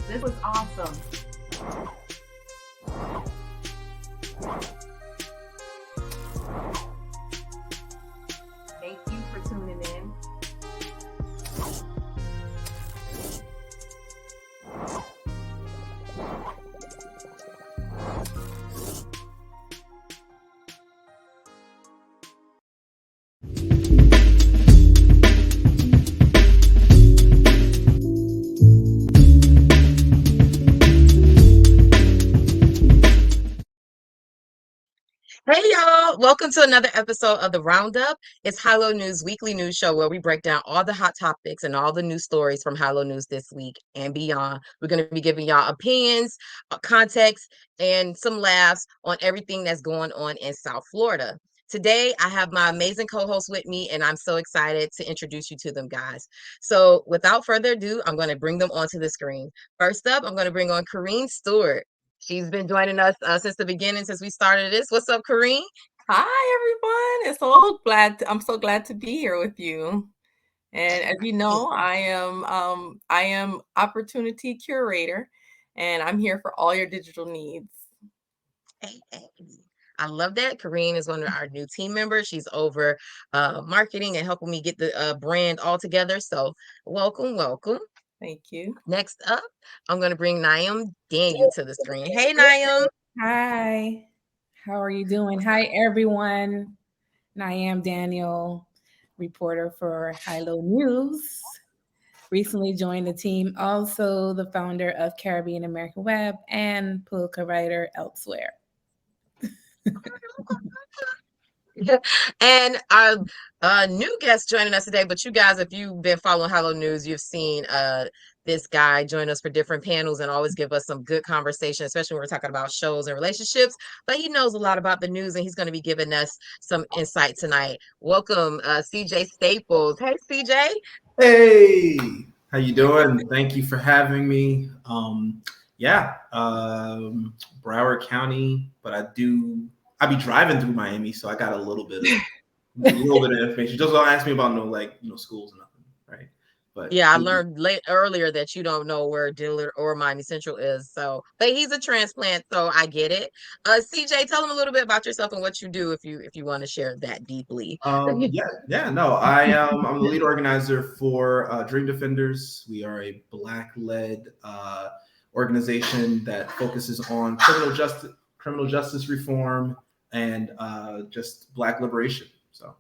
This was awesome. Thank you for tuning in. Hey y'all, welcome to another episode of the Roundup. It's Hilo News weekly news show where we break down all the hot topics and all the news stories from Hilo News this week and beyond. We're going to be giving y'all opinions, context, and some laughs on everything that's going on in South Florida. Today, I have my amazing co-hosts with me, and I'm so excited to introduce you to them, guys. So without further ado, I'm going to bring them onto the screen. First up, I'm going to bring on Corrine Stewart. She's been joining us since the beginning, since we started this. What's up, Corrine? Hi, everyone. I'm so glad to be here with you. And as you know, I am opportunity curator, and I'm here for all your digital needs. Hey, I love that. Corrine is one of our new team members. She's over marketing and helping me get the brand all together. So welcome, welcome. Thank you. Next up, I'm going to bring Naim Daniel to the screen. Hey, Naim. Hi, how are you doing? Hi, everyone. I am Daniel, reporter for Hilo News. Recently joined the team, also the founder of Caribbean American Web and political writer elsewhere. And our new guest joining us today. But you guys, if you've been following Hilo News, you've seen this guy join us for different panels and always give us some good conversation, especially when we're talking about shows and relationships. But he knows a lot about the news, and he's going to be giving us some insight tonight. Welcome, CJ Staples. Hey, CJ. Hey, how you doing? Thank you for having me. Broward County, but I be driving through Miami, so I got a little bit of information. Just don't ask me about schools and nothing, right? But yeah, I learned earlier that you don't know where Dillard or Miami Central is. So, but he's a transplant, so I get it. CJ, tell him a little bit about yourself and what you do if you want to share that deeply. I'm the lead organizer for Dream Defenders. We are a Black-led organization that focuses on criminal justice reform and just Black liberation. So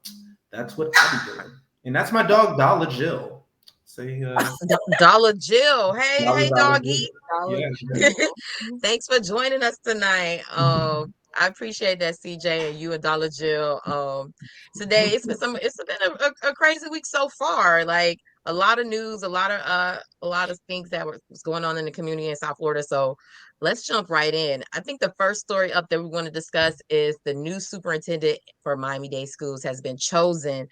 that's what I be doing, and that's my dog Dollar Jill. Say Dollar Jill. Hey, hey, doggy. Yeah. Thanks for joining us tonight. I appreciate that, CJ, and you and Dollar Jill. Today it's been a crazy week so far. Like a lot of news, a lot of things that was going on in the community in South Florida. So let's jump right in. I think the first story up that we want to discuss is the new superintendent for Miami-Dade Schools has been chosen.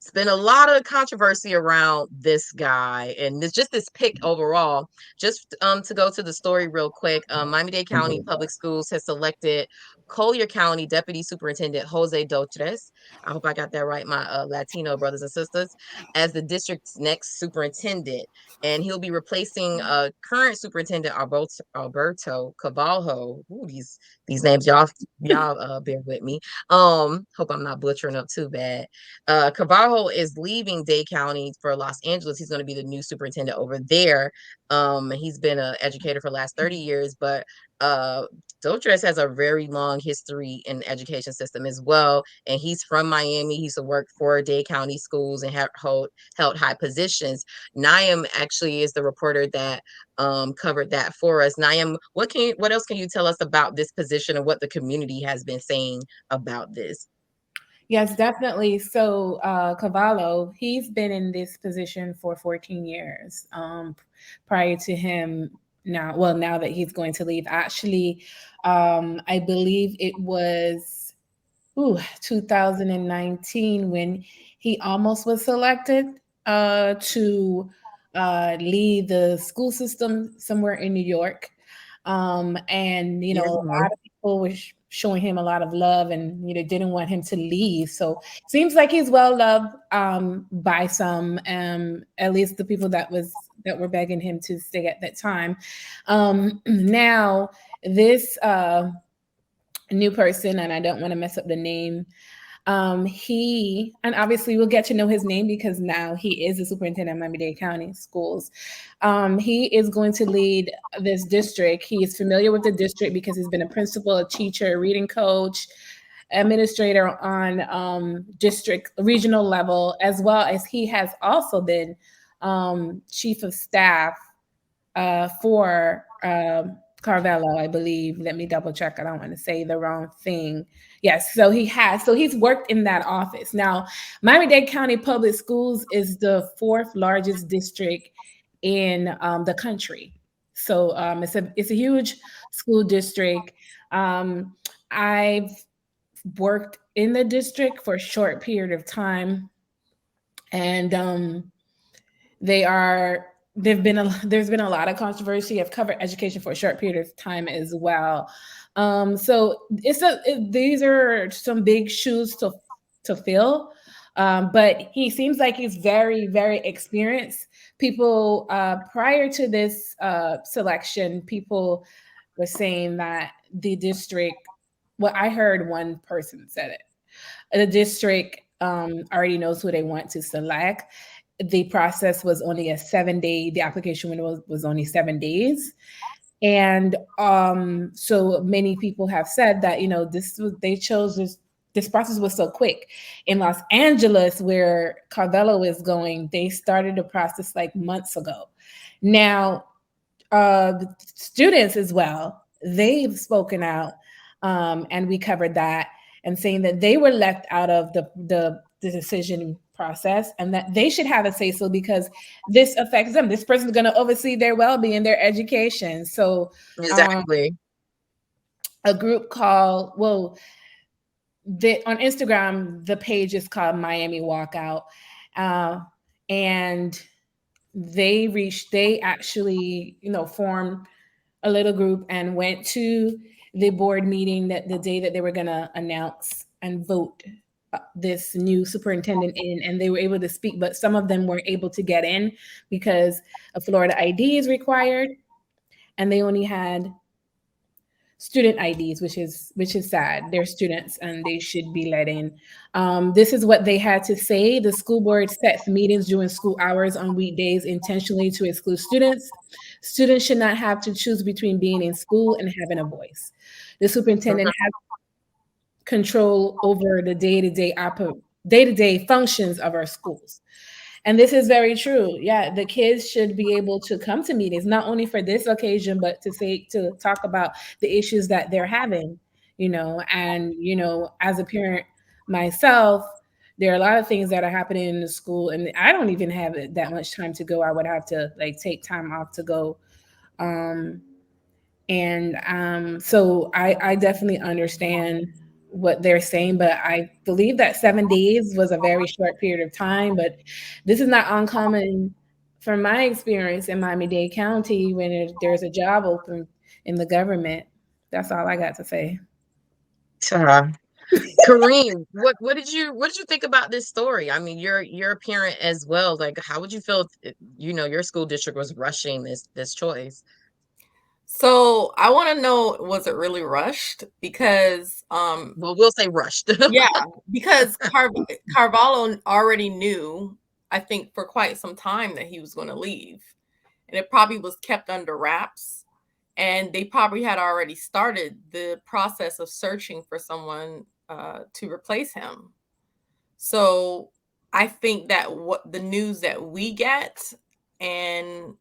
It's been a lot of controversy around this guy and this pick overall. Just to go to the story real quick, Miami-Dade County Public Schools has selected Collier County Deputy Superintendent Jose Dotres, I hope I got that right, my Latino brothers and sisters, as the district's next superintendent. And he'll be replacing current superintendent Alberto Cavalho. Ooh, these names, y'all bear with me. Hope I'm not butchering up too bad. Cavalho is leaving Dade County for Los Angeles. He's going to be the new superintendent over there. He's been an educator for the last 30 years, but Dotres has a very long history in the education system as well. And he's from Miami. He used to work for Dade County schools and held high positions. Naim actually is the reporter that covered that for us. Naim, what else can you tell us about this position and what the community has been saying about this? Yes, definitely. So Cavallo, he's been in this position for 14 years. Prior to him, now that he's going to leave, actually, I believe it was 2019 when he almost was selected to lead the school system somewhere in New York. And a lot of people were showing him a lot of love and didn't want him to leave. So seems like he's well loved by some, at least the people that was that were begging him to stay at that time. Now, this new person, and I don't want to mess up the name, he, and obviously we'll get to know his name because now he is the superintendent of Miami-Dade County Schools. He is going to lead this district. He is familiar with the district because he's been a principal, a teacher, a reading coach, administrator on district regional level, as well as he has also been chief of staff for Carvello, I believe. Let me double check. I don't want to say the wrong thing. Yes, so he's worked in that office. Now, Miami-Dade County Public Schools is the 4th largest district in the country. So it's a huge school district. I've worked in the district for a short period of time, and there's been a lot of controversy. I've covered education for a short period of time as well. So these are some big shoes to fill. But he seems like he's very, very experienced. People prior to this selection, people were saying that the district, well, I heard one person said it. The district already knows who they want to select. The process was only a 7-day, the application window was only 7 days. And so many people have said that, they chose this process was so quick. In Los Angeles, where Carvello is going, they started the process like months ago. Now, students as well, they've spoken out, and we covered that, and saying that they were left out of the decision process and that they should have a say so because this affects them. This person is going to oversee their well-being, their education. So Exactly. A group called, on Instagram, the page is called Miami Walkout. And they actually, formed a little group and went to the board meeting that the day that they were going to announce and vote this new superintendent in, and they were able to speak, but some of them weren't able to get in because a Florida ID is required, and they only had student IDs, which is sad. They're students and they should be let in. This is what they had to say. The school board sets meetings during school hours on weekdays intentionally to exclude students. Students should not have to choose between being in school and having a voice. The superintendent has control over the day-to-day functions of our schools. And this is very true. Yeah, the kids should be able to come to meetings, not only for this occasion, but to talk about the issues that they're having, and, as a parent myself, there are a lot of things that are happening in the school, and I don't even have that much time to go. I would have to take time off to go. So I definitely understand what they're saying, but I believe that 7 days was a very short period of time. But this is not uncommon from my experience in Miami-Dade County when there's a job open in the government. That's all I got to say. Kareem, what did you think about this story? I mean, you're a parent as well. Like, how would you feel if, your school district was rushing this choice? So I want to know, was it really rushed? Because well, we'll say rushed. Yeah, because Carvalho already knew, I think, for quite some time that he was going to leave, and it probably was kept under wraps. And they probably had already started the process of searching for someone to replace him. So I think that what the news that we get and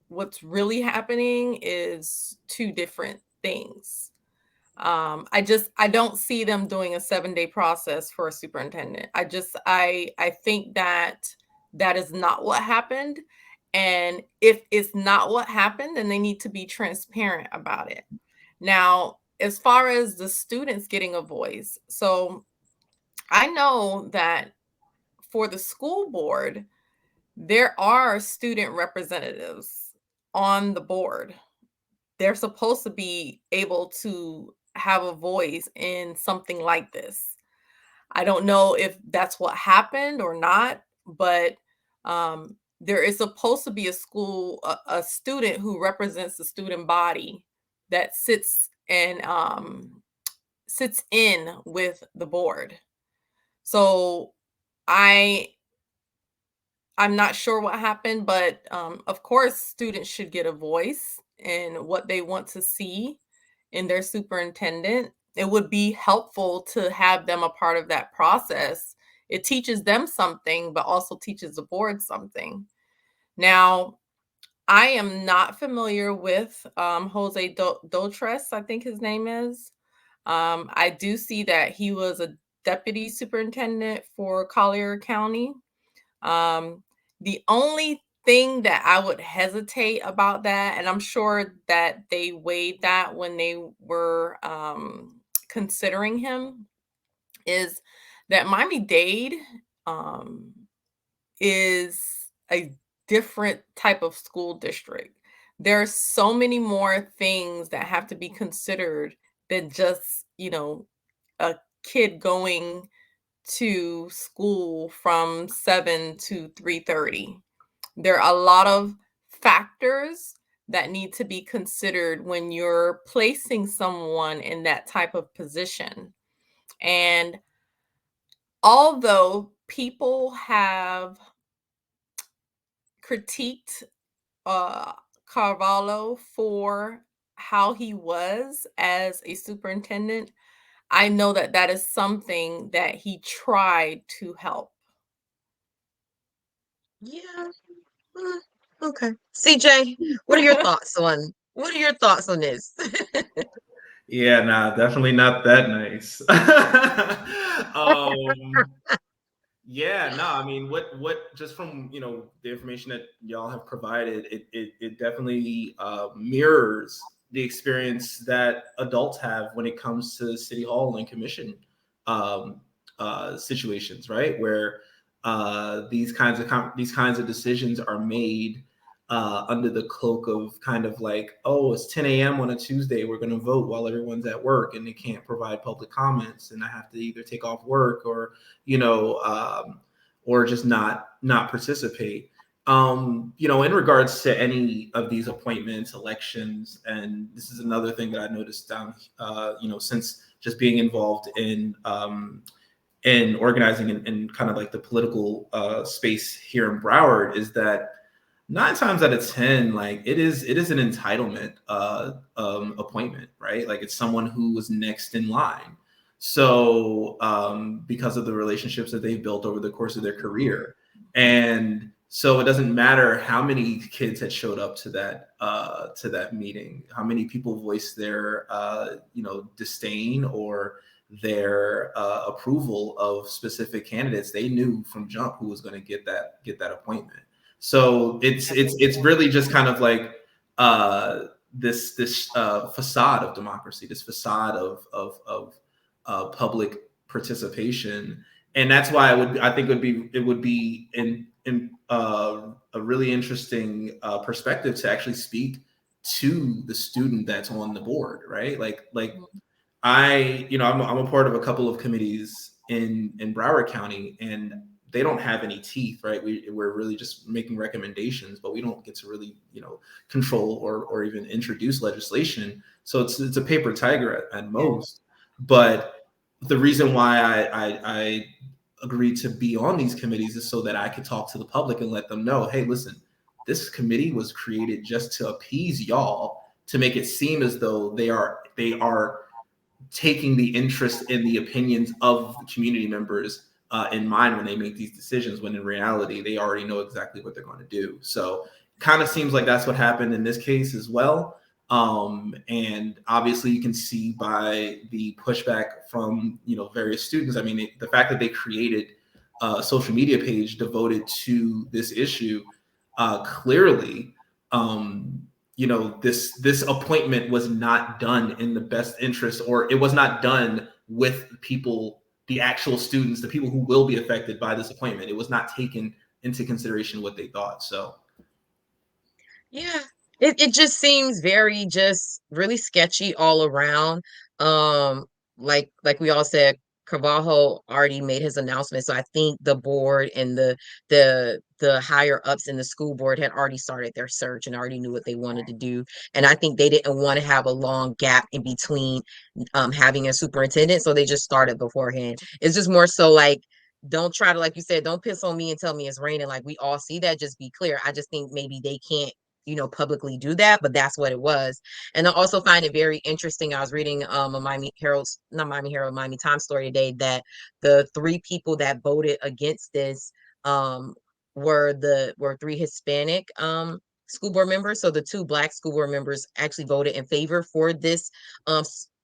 what's really happening is two different things. I don't see them doing a 7-day process for a superintendent. I think that is not what happened. And if it's not what happened, then they need to be transparent about it. Now, as far as the students getting a voice, so I know that for the school board, there are student representatives on the board. They're supposed to be able to have a voice in something like this. I don't know if that's what happened or not, but there is supposed to be a student who represents the student body that sits in with the board. So I'm not sure what happened, but of course, students should get a voice in what they want to see in their superintendent. It would be helpful to have them a part of that process. It teaches them something, but also teaches the board something. Now, I am not familiar with Jose Dotres, I think his name is. I do see that he was a deputy superintendent for Collier County. The only thing that I would hesitate about that, and I'm sure that they weighed that when they were considering him, is that Miami-Dade is a different type of school district. There are so many more things that have to be considered than just, a kid going to school from 7 to 3:30. There are a lot of factors that need to be considered when you're placing someone in that type of position. And although people have critiqued Carvalho for how he was as a superintendent, I know that that is something that he tried to help. Yeah. Okay. CJ, what are your thoughts on this? Yeah, nah, definitely not that nice. Yeah, no, I mean, what just from the information that y'all have provided, it definitely mirrors the experience that adults have when it comes to city hall and commission um, situations, right? Where these kinds of decisions are made under the cloak of kind of like, oh, it's 10 a.m. on a Tuesday, we're going to vote while everyone's at work, and they can't provide public comments, and I have to either take off work or just not participate. In regards to any of these appointments, elections, and this is another thing that I noticed down, since just being involved in organizing in kind of like the political space here in Broward, is that 9 times out of 10, like it is an entitlement appointment, right? Like it's someone who was next in line. So because of the relationships that they've built over the course of their career. And so it doesn't matter how many kids had showed up to that meeting, how many people voiced their disdain or their approval of specific candidates. They knew from jump who was going to get that appointment. So it's really just kind of like this facade of democracy, this facade of public participation, and that's why I think it would be in a really interesting perspective to actually speak to the student that's on the board, right? Like I'm a part of a couple of committees in Broward County, and they don't have any teeth, right? We're really just making recommendations, but we don't get to really, control or even introduce legislation. So it's a paper tiger at most. But the reason why I agreed to be on these committees is so that I could talk to the public and let them know, hey, listen, this committee was created just to appease y'all, to make it seem as though they are taking the interest in the opinions of the community members in mind when they make these decisions, when in reality, they already know exactly what they're going to do. So kind of seems like that's what happened in this case as well. And obviously you can see by the pushback from, various students. I mean, the fact that they created a social media page devoted to this issue, clearly, this appointment was not done in the best interest, or it was not done with people, the actual students, the people who will be affected by this appointment. It was not taken into consideration what they thought. So Yeah, it just seems really sketchy all around. Like we all said, Carvalho already made his announcement. So I think the board and the higher ups in the school board had already started their search and already knew what they wanted to do. And I think they didn't want to have a long gap in between having a superintendent. So they just started beforehand. It's just more so like, don't try to, like you said, don't piss on me and tell me it's raining. Like we all see that. Just be clear. I just think maybe they can't, publicly do that, but that's what it was. And I also find it very interesting. I was reading a Miami Times story today that the 3 people that voted against this were 3 Hispanic school board members. So the 2 Black school board members actually voted in favor for this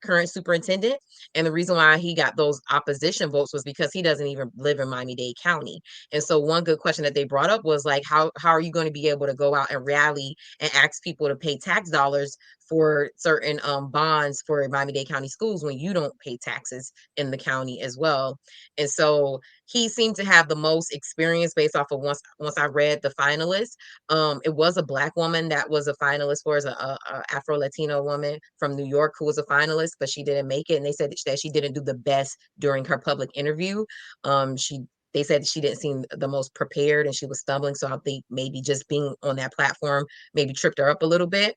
current superintendent. And the reason why he got those opposition votes was because he doesn't even live in Miami-Dade County. And so one good question that they brought up was like, how are you going to be able to go out and rally and ask people to pay tax dollars for certain bonds for Miami-Dade County schools when you don't pay taxes in the county as well? And so he seemed to have the most experience based off of once I read the finalists. It was a Black woman that was a finalist for us, a Afro-Latino woman from New York who was a finalist, but she didn't make it. And they said that she didn't do the best during her public interview. They said she didn't seem the most prepared and she was stumbling. So I think maybe just being on that platform maybe tripped her up a little bit.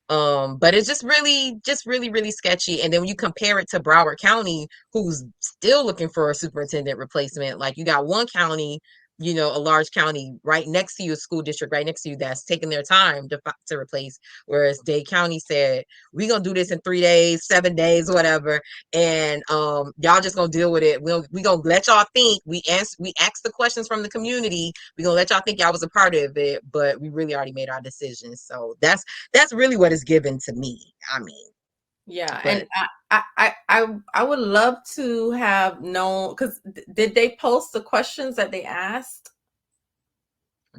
But it's just really, really sketchy. And then when you compare it to Broward County, who's still looking for a superintendent replacement, like you got one county, a large county right next to you, a school district right next to you that's taking their time to replace. Whereas Dade County said, we're going to do this in 3 days, 7 days, whatever. And y'all just going to deal with it. We're going to let y'all think. We asked the questions from the community. We're going to let y'all think y'all was a part of it, but we really already made our decisions. So that's really what is given to me. I mean, yeah, but, and I would love to have known, because did they post the questions that they asked?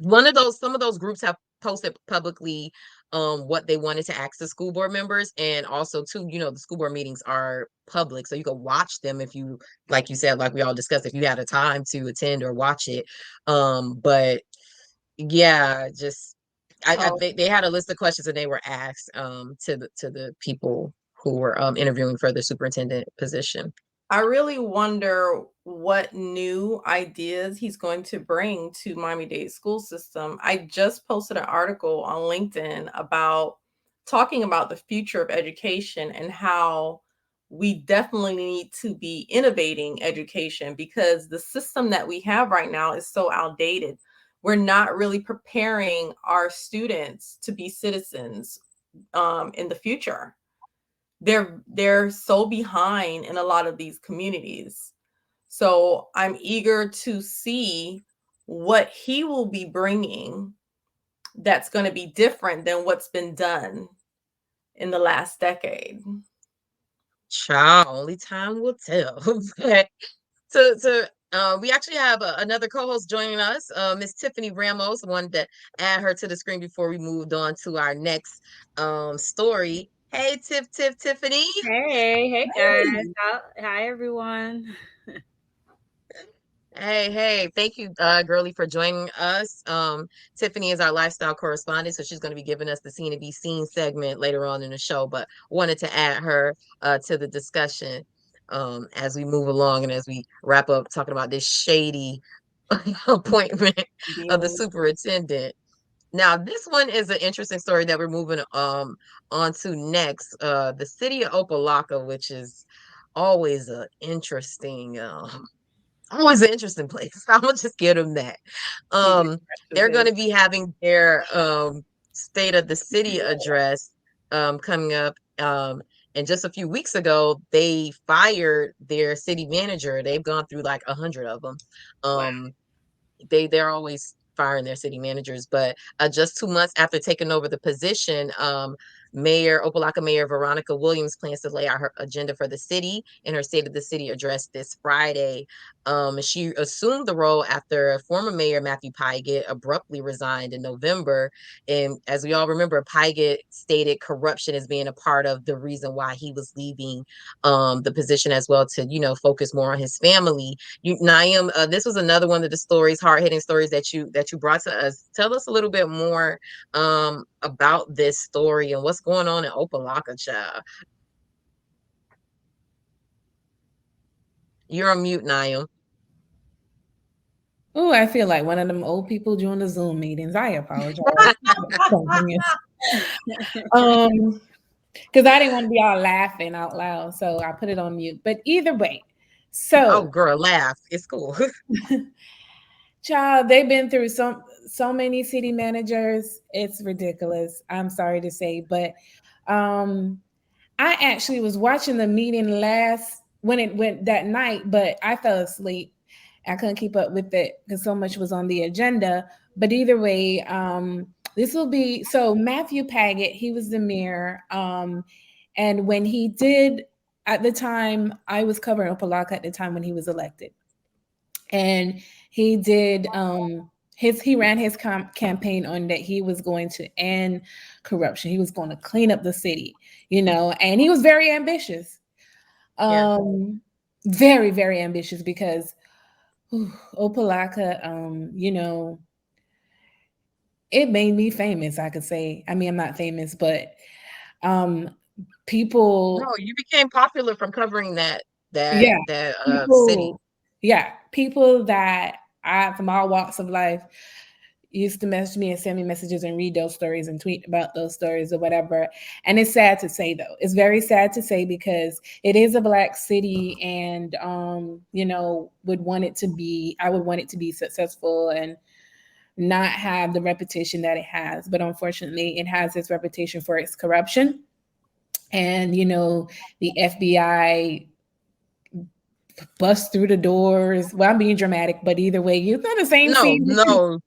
some of those groups have posted publicly what they wanted to ask the school board members, and also too, the school board meetings are public, so you can watch them if you, like you said, like we all discussed, if you had a time to attend or watch it. But yeah, just they had a list of questions and they were asked to the people who were interviewing for the superintendent position. I really wonder what new ideas he's going to bring to Miami-Dade school system. I just posted an article on LinkedIn about talking about the future of education and how we definitely need to be innovating education, because the system that we have right now is so outdated. We're not really preparing our students to be citizens in the future. They're so behind in a lot of these communities. So I'm eager to see what he will be bringing that's going to be different than what's been done in the last decade. Child, only time will tell. We actually have another co-host joining us, Miss Tiffany Ramos. Wanted to add her to the screen before we moved on to our next story. Hey, Tiffany. Hey guys. Hi everyone. Hey, thank you, girly, for joining us. Tiffany is our lifestyle correspondent, so she's going to be giving us the Scene to Be Seen segment later on in the show, but wanted to add her to the discussion as we move along and as we wrap up talking about this shady appointment of the superintendent. Now, this one is an interesting story that we're moving on to next. The city of Opa-locka, which is always an interesting place. I'm gonna just give them that. They're going to be having their state of the city address coming up. And just a few weeks ago, they fired their city manager. They've gone through like 100 of them. Wow. They're always firing their city managers, but just 2 months after taking over the position, Opa-locka Mayor Veronica Williams plans to lay out her agenda for the city in her State of the City address this Friday. She assumed the role after former Mayor Matthew Pygott abruptly resigned in November. And as we all remember, Pygott stated corruption as being a part of the reason why he was leaving the position as well, to focus more on his family. Naeem, this was another one of the stories, hard-hitting stories that you brought to us. Tell us a little bit more about this story and what's going on in Opa-locka, child. You're on mute, Niall. Oh, I feel like one of them old people during the Zoom meetings. I apologize. Because I didn't want to be all laughing out loud, so I put it on mute. But either way, so Oh, girl, laugh. It's cool. child, they've been through so many city managers. It's ridiculous. I'm sorry to say, but I actually was watching the meeting when it went that night, but I fell asleep. I couldn't keep up with it because so much was on the agenda. But either way, this will be so Matthew Paget, he was the mayor. And when he did, at the time, I was covering Opalaka at the time when he was elected. And he did he ran his campaign on that he was going to end corruption. He was going to clean up the city, and he was very ambitious. Very, very ambitious because Opalaka, it made me famous, I could say. I mean, I'm not famous, but people. No, you became popular from covering that people, city. Yeah, people that from all walks of life used to message me and send me messages and read those stories and tweet about those stories or whatever. And it's sad to say, though. It's very sad to say because it is a Black city, and would want it to be. I would want it to be successful and not have the reputation that it has. But unfortunately, it has its reputation for its corruption. And the FBI bust through the doors. Well, I'm being dramatic, but either way, you're not the same scene. No,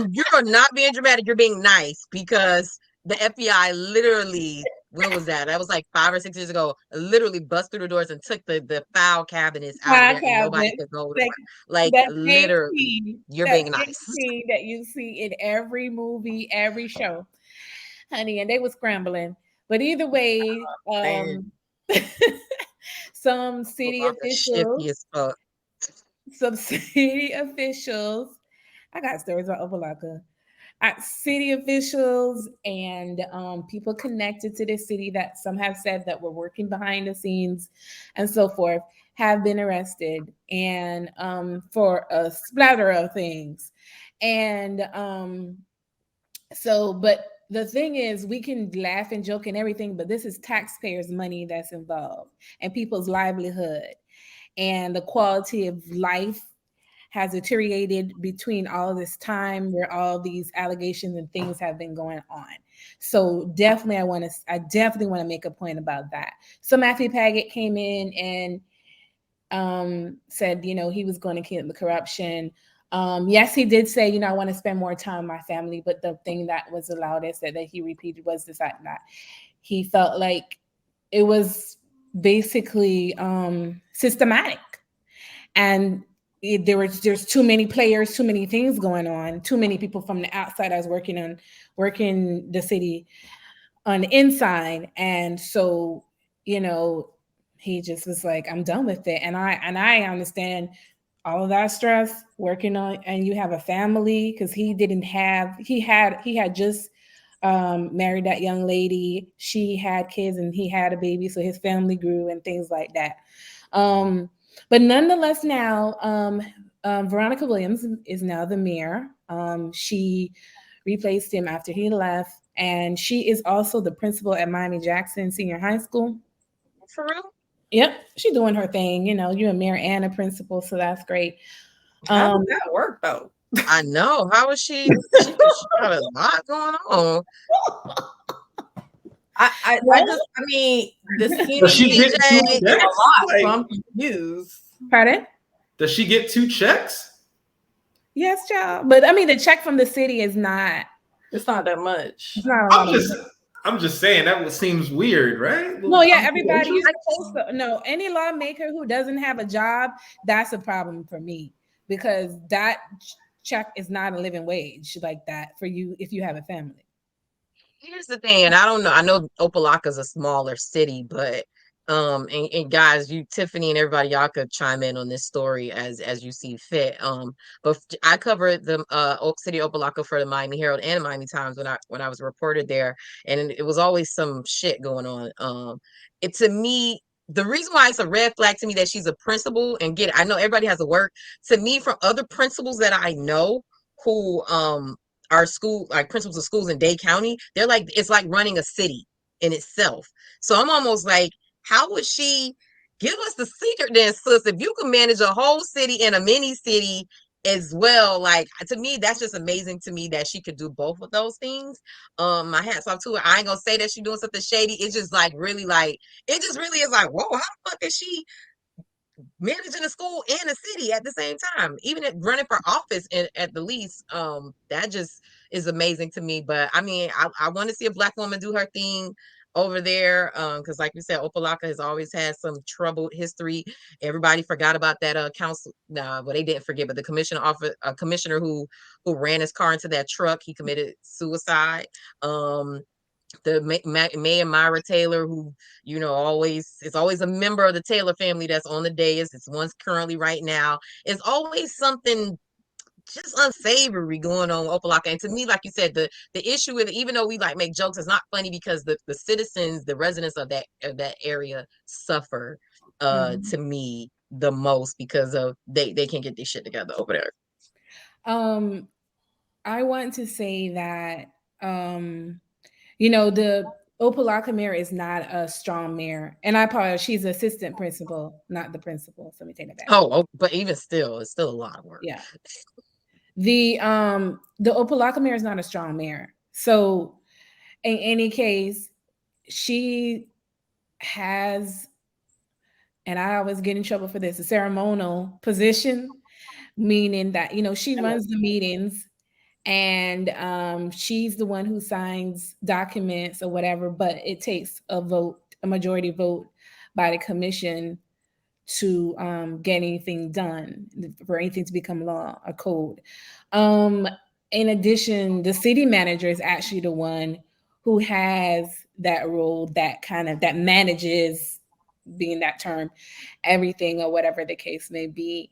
you're not being dramatic. You're being nice because the FBI literally, when was that? That was like 5 or 6 years ago. Literally bust through the doors and took the file cabinets out of there, and nobody could go to like literally. You're being nice. Scene that you see in every movie, every show, honey, and they were scrambling. But either way, some city officials. Some city officials. I got stories about Opalaka. City officials and people connected to the city that some have said that were working behind the scenes and so forth have been arrested and for a splatter of things. And but the thing is, we can laugh and joke and everything, but this is taxpayers' money that's involved and people's livelihood, and the quality of life has deteriorated between all this time where all these allegations and things have been going on. So definitely I definitely want to make a point about that. So Matthew Paget came in and said, he was going to keep the corruption. Yes, he did say, I want to spend more time with my family, but the thing that was the loudest that he repeated was the fact that he felt like it was basically systematic, and there's too many players, too many things going on, too many people from the outside as working the city on the inside, and so he just was like, I'm done with it. And I understand all of that stress working on, and you have a family, because he had just married that young lady. She had kids and he had a baby, so his family grew and things like that. But nonetheless, now Veronica Williams is now the mayor. She replaced him after he left, and she is also the principal at Miami-Jackson Senior High School. For real? Yep, she's doing her thing. You're a mayor and a principal, so that's great. How does that work, though? I know. How is she? She got a lot going on. The Does she get 2 checks? a lot, so I'm confused. Pardon? Does she get 2 checks? Yes, child. But I mean, the check from the city is not. It's not that much. It's not a lot I'm just saying that seems weird, right? No, yeah, everybody is supposed to. No, any lawmaker who doesn't have a job, that's a problem for me, because that check is not a living wage like that for you if you have a family. Here's the thing, and I don't know. I know Opalaka is a smaller city, but and guys, you, Tiffany, and everybody, y'all could chime in on this story as you see fit. But I covered the Oak City, Opalaka for the Miami Herald and Miami Times when I was a reporter there, and it was always some shit going on. To me, the reason why it's a red flag to me that she's a principal, and I know everybody has to work. To me, from other principals that I know who are principals of schools in Dade County, they're like, it's like running a city in itself. So I'm almost like, how would she give us the secret then, sis? If you can manage a whole city and a mini city as well, like, to me, that's just amazing to me that she could do both of those things. My hats off to her. I ain't gonna say that she's doing something shady. It's just like really like, it just really is like, whoa, how the fuck is she managing a school and a city at the same time, even at running for office at the least? That just is amazing to me. But I mean, I want to see a Black woman do her thing over there, because like you said, Opa-locka has always had some troubled history. Everybody forgot about that council. Well, they didn't forget, but the commissioner who ran his car into that truck, he committed suicide. The Mayor Myra Taylor, who is always a member of the Taylor family that's on the dais. It's one's currently right now. It's always something just unsavory going on with Opa-locka. And to me, like you said, the issue with it, even though we like make jokes, it's not funny because the citizens, the residents of that area suffer to me the most because of they can't get this shit together over there. I want to say that the Opa-locka mayor is not a strong mayor. And I apologize, she's assistant principal, not the principal. So let me take that back. Oh, but even still, it's still a lot of work. Yeah. The Opa-locka mayor is not a strong mayor. So in any case, she has, and I always get in trouble for this, a ceremonial position, meaning that, she runs the meetings and she's the one who signs documents or whatever, but it takes a majority vote by the commission to get anything done, for anything to become law or code. In addition, the city manager is actually the one who has that role that manages, being that term, everything or whatever the case may be.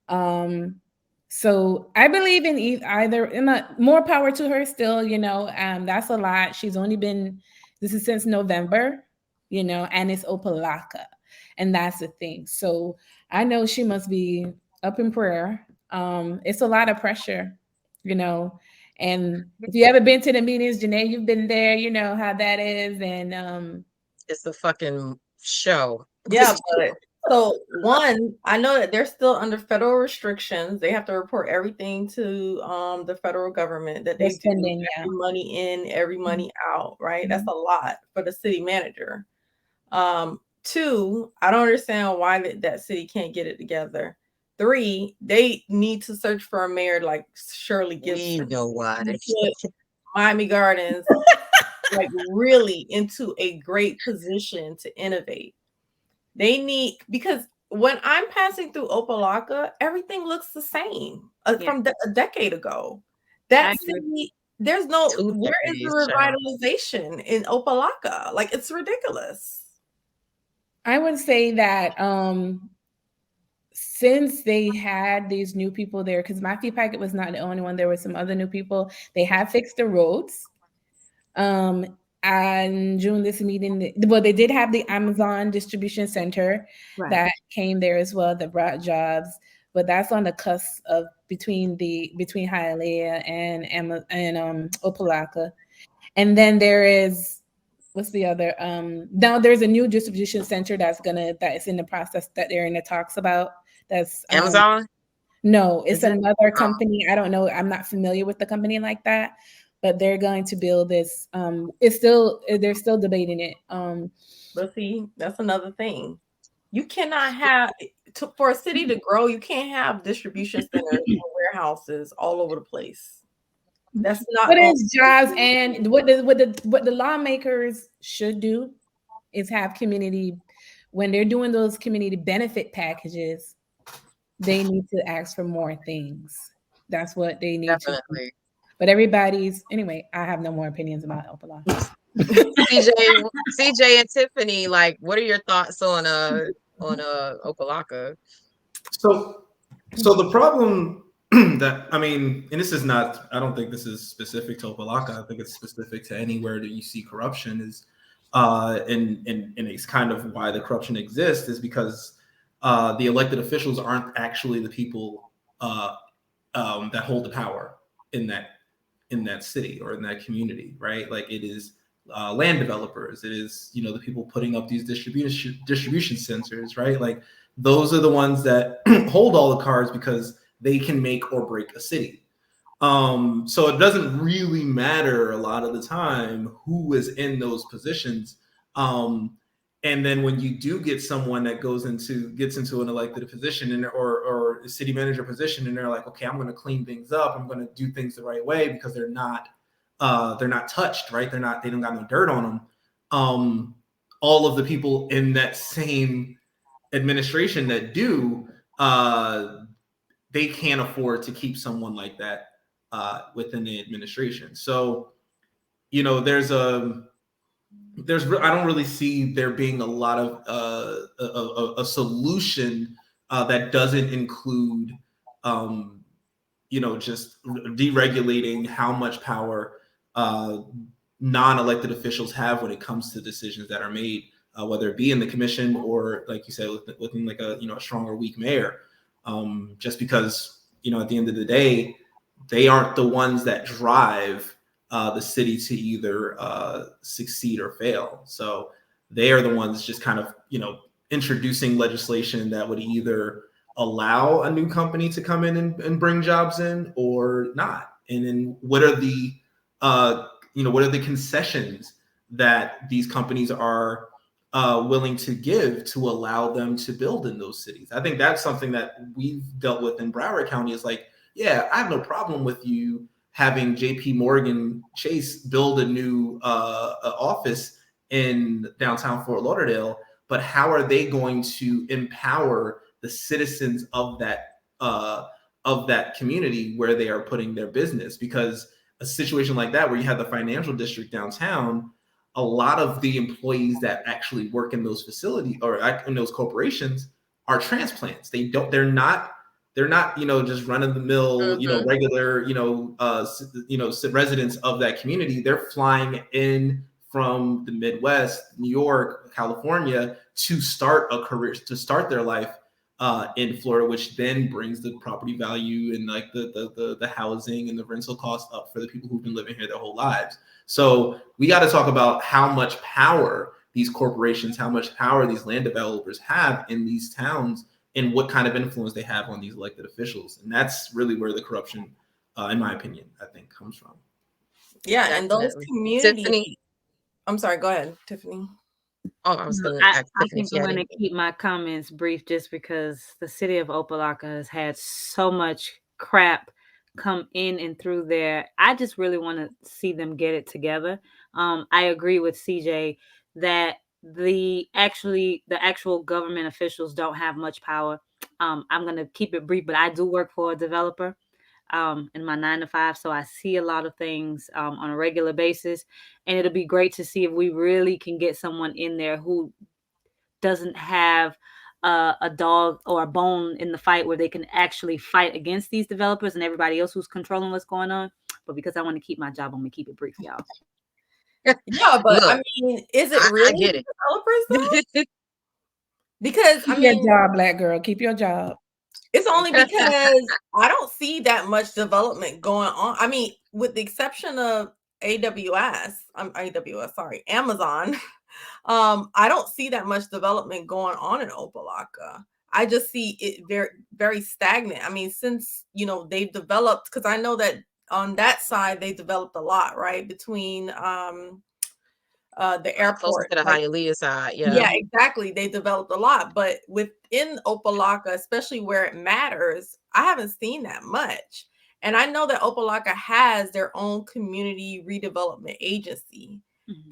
So I believe in either. More power to her still, that's a lot. She's only been, this is since November, and it's Opa-locka. And that's the thing. So I know she must be up in prayer. It's a lot of pressure, and if you ever been to the meetings, Janae, you've been there, you know how that is. And it's a fucking show. Yeah, but so one, I know that they're still under federal restrictions. They have to report everything to the federal government that they spending every money in, every money out, right? That's a lot for the city manager. Two, I don't understand why that city can't get it together. Three, they need to search for a mayor like Shirley Gibson. You know why? Miami Gardens, like really into a great position to innovate. They need, because when I'm passing through Opa-locka, everything looks the same from a decade ago. That city, there's no, where is the revitalization in Opa-locka? Like, it's ridiculous. I would say that since they had these new people there, because Matthew Packett was not the only one, there were some other new people. They have fixed the roads. And during this meeting, well, they did have the Amazon distribution center that came there as well, that brought jobs. But that's on the cusp of between Hialeah and Opa-locka. And then there is, what's the other? Now there's a new distribution center that's in the process that they're in the talks about. That's Amazon? No, it's another company. I don't know. I'm not familiar with the company like that, but they're going to build this. They're still debating it. But see, that's another thing. You cannot have, for a city to grow, you can't have distribution centers and warehouses all over the place. That's not. But it's jobs, and what the lawmakers should do is have community, when they're doing those community benefit packages, they need to ask for more things. That's what they need to do. But anyway, I have no more opinions about Opa-locka. CJ and Tiffany, like, what are your thoughts on Opa-locka? So the problem that, I mean, and this is not, I don't think this is specific to Opa-locka. I think it's specific to anywhere that you see corruption, is and it's kind of why the corruption exists is because the elected officials aren't actually the people that hold the power in that city or in that community, right? Like it is land developers, it is the people putting up these distribution centers, right? Like those are the ones that hold all the cards because they can make or break a city. So it doesn't really matter a lot of the time who is in those positions. And then when you do get someone that gets into an elected position or a city manager position, and they're like, okay, I'm going to clean things up, I'm going to do things the right way because they're not touched, right? They don't got no dirt on them. All of the people in that same administration that do, they can't afford to keep someone like that within the administration. So, I don't really see there being a lot of a solution that doesn't include, just deregulating how much power non-elected officials have when it comes to decisions that are made, whether it be in the commission or, like you said, within like a strong or weak mayor. Just because at the end of the day, they aren't the ones that drive the city to either succeed or fail. So they are the ones just kind of introducing legislation that would either allow a new company to come in and bring jobs in or not. And then what are the concessions that these companies are willing to give to allow them to build in those cities? I think that's something that we've dealt with in Broward County. Is like, yeah, I have no problem with you having JP Morgan Chase build a new office in downtown Fort Lauderdale, but how are they going to empower the citizens of that community where they are putting their business? Because a situation like that, where you have the financial district downtown, a lot of the employees that actually work in those facilities or in those corporations are transplants. They're not just run of the mill, regular, residents of that community. They're flying in from the Midwest, New York, California to start a career, to start their life in Florida, which then brings the property value and like the housing and the rental costs up for the people who've been living here their whole lives. So we got to talk about how much power these corporations, how much power these land developers have in these towns, and what kind of influence they have on these elected officials. And that's really where the corruption, in my opinion, I think comes from. Yeah, and those Definitely. communities. Tiffany? I'm sorry, go ahead, Tiffany. Oh, I was going to I ask Tiffany think if she I'm had going to anything. keep my comments brief just because the city of Opelika has had so much crap come in and through there. I just really want to see them get it together. I agree with CJ that the actual government officials don't have much power. I'm going to keep it brief, but I do work for a developer in my 9 to 5, so I see a lot of things on a regular basis, and it'll be great to see if we really can get someone in there who doesn't have a dog or a bone in the fight, where they can actually fight against these developers and everybody else who's controlling what's going on. But because I want to keep my job, I'm gonna keep it brief, y'all. Yeah, but Look, I mean, is it I really get the it. developers though? Because I Keep your mean, job, black girl. Keep your job. it's only because I don't see that much development going on. I mean, with the exception of Amazon. I don't see that much development going on in Opelika. I just see it very, very stagnant. I mean, since they've developed, because I know that on that side they developed a lot, right? Between the Closer airport, to the like, Hialeah side, yeah, exactly. They developed a lot, but within Opelika, especially where it matters, I haven't seen that much. And I know that Opelika has their own community redevelopment agency,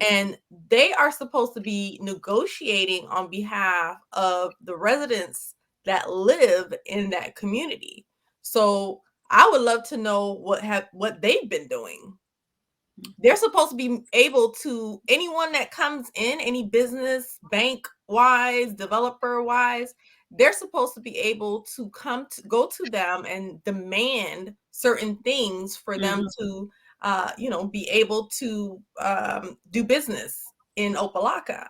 and they are supposed to be negotiating on behalf of the residents that live in that community. So I would love to know what they've been doing. They're supposed to be able to, anyone that comes in, any business, bank wise, developer wise, they're supposed to be able to go to them and demand certain things for them to be able to do business in Opa-locka.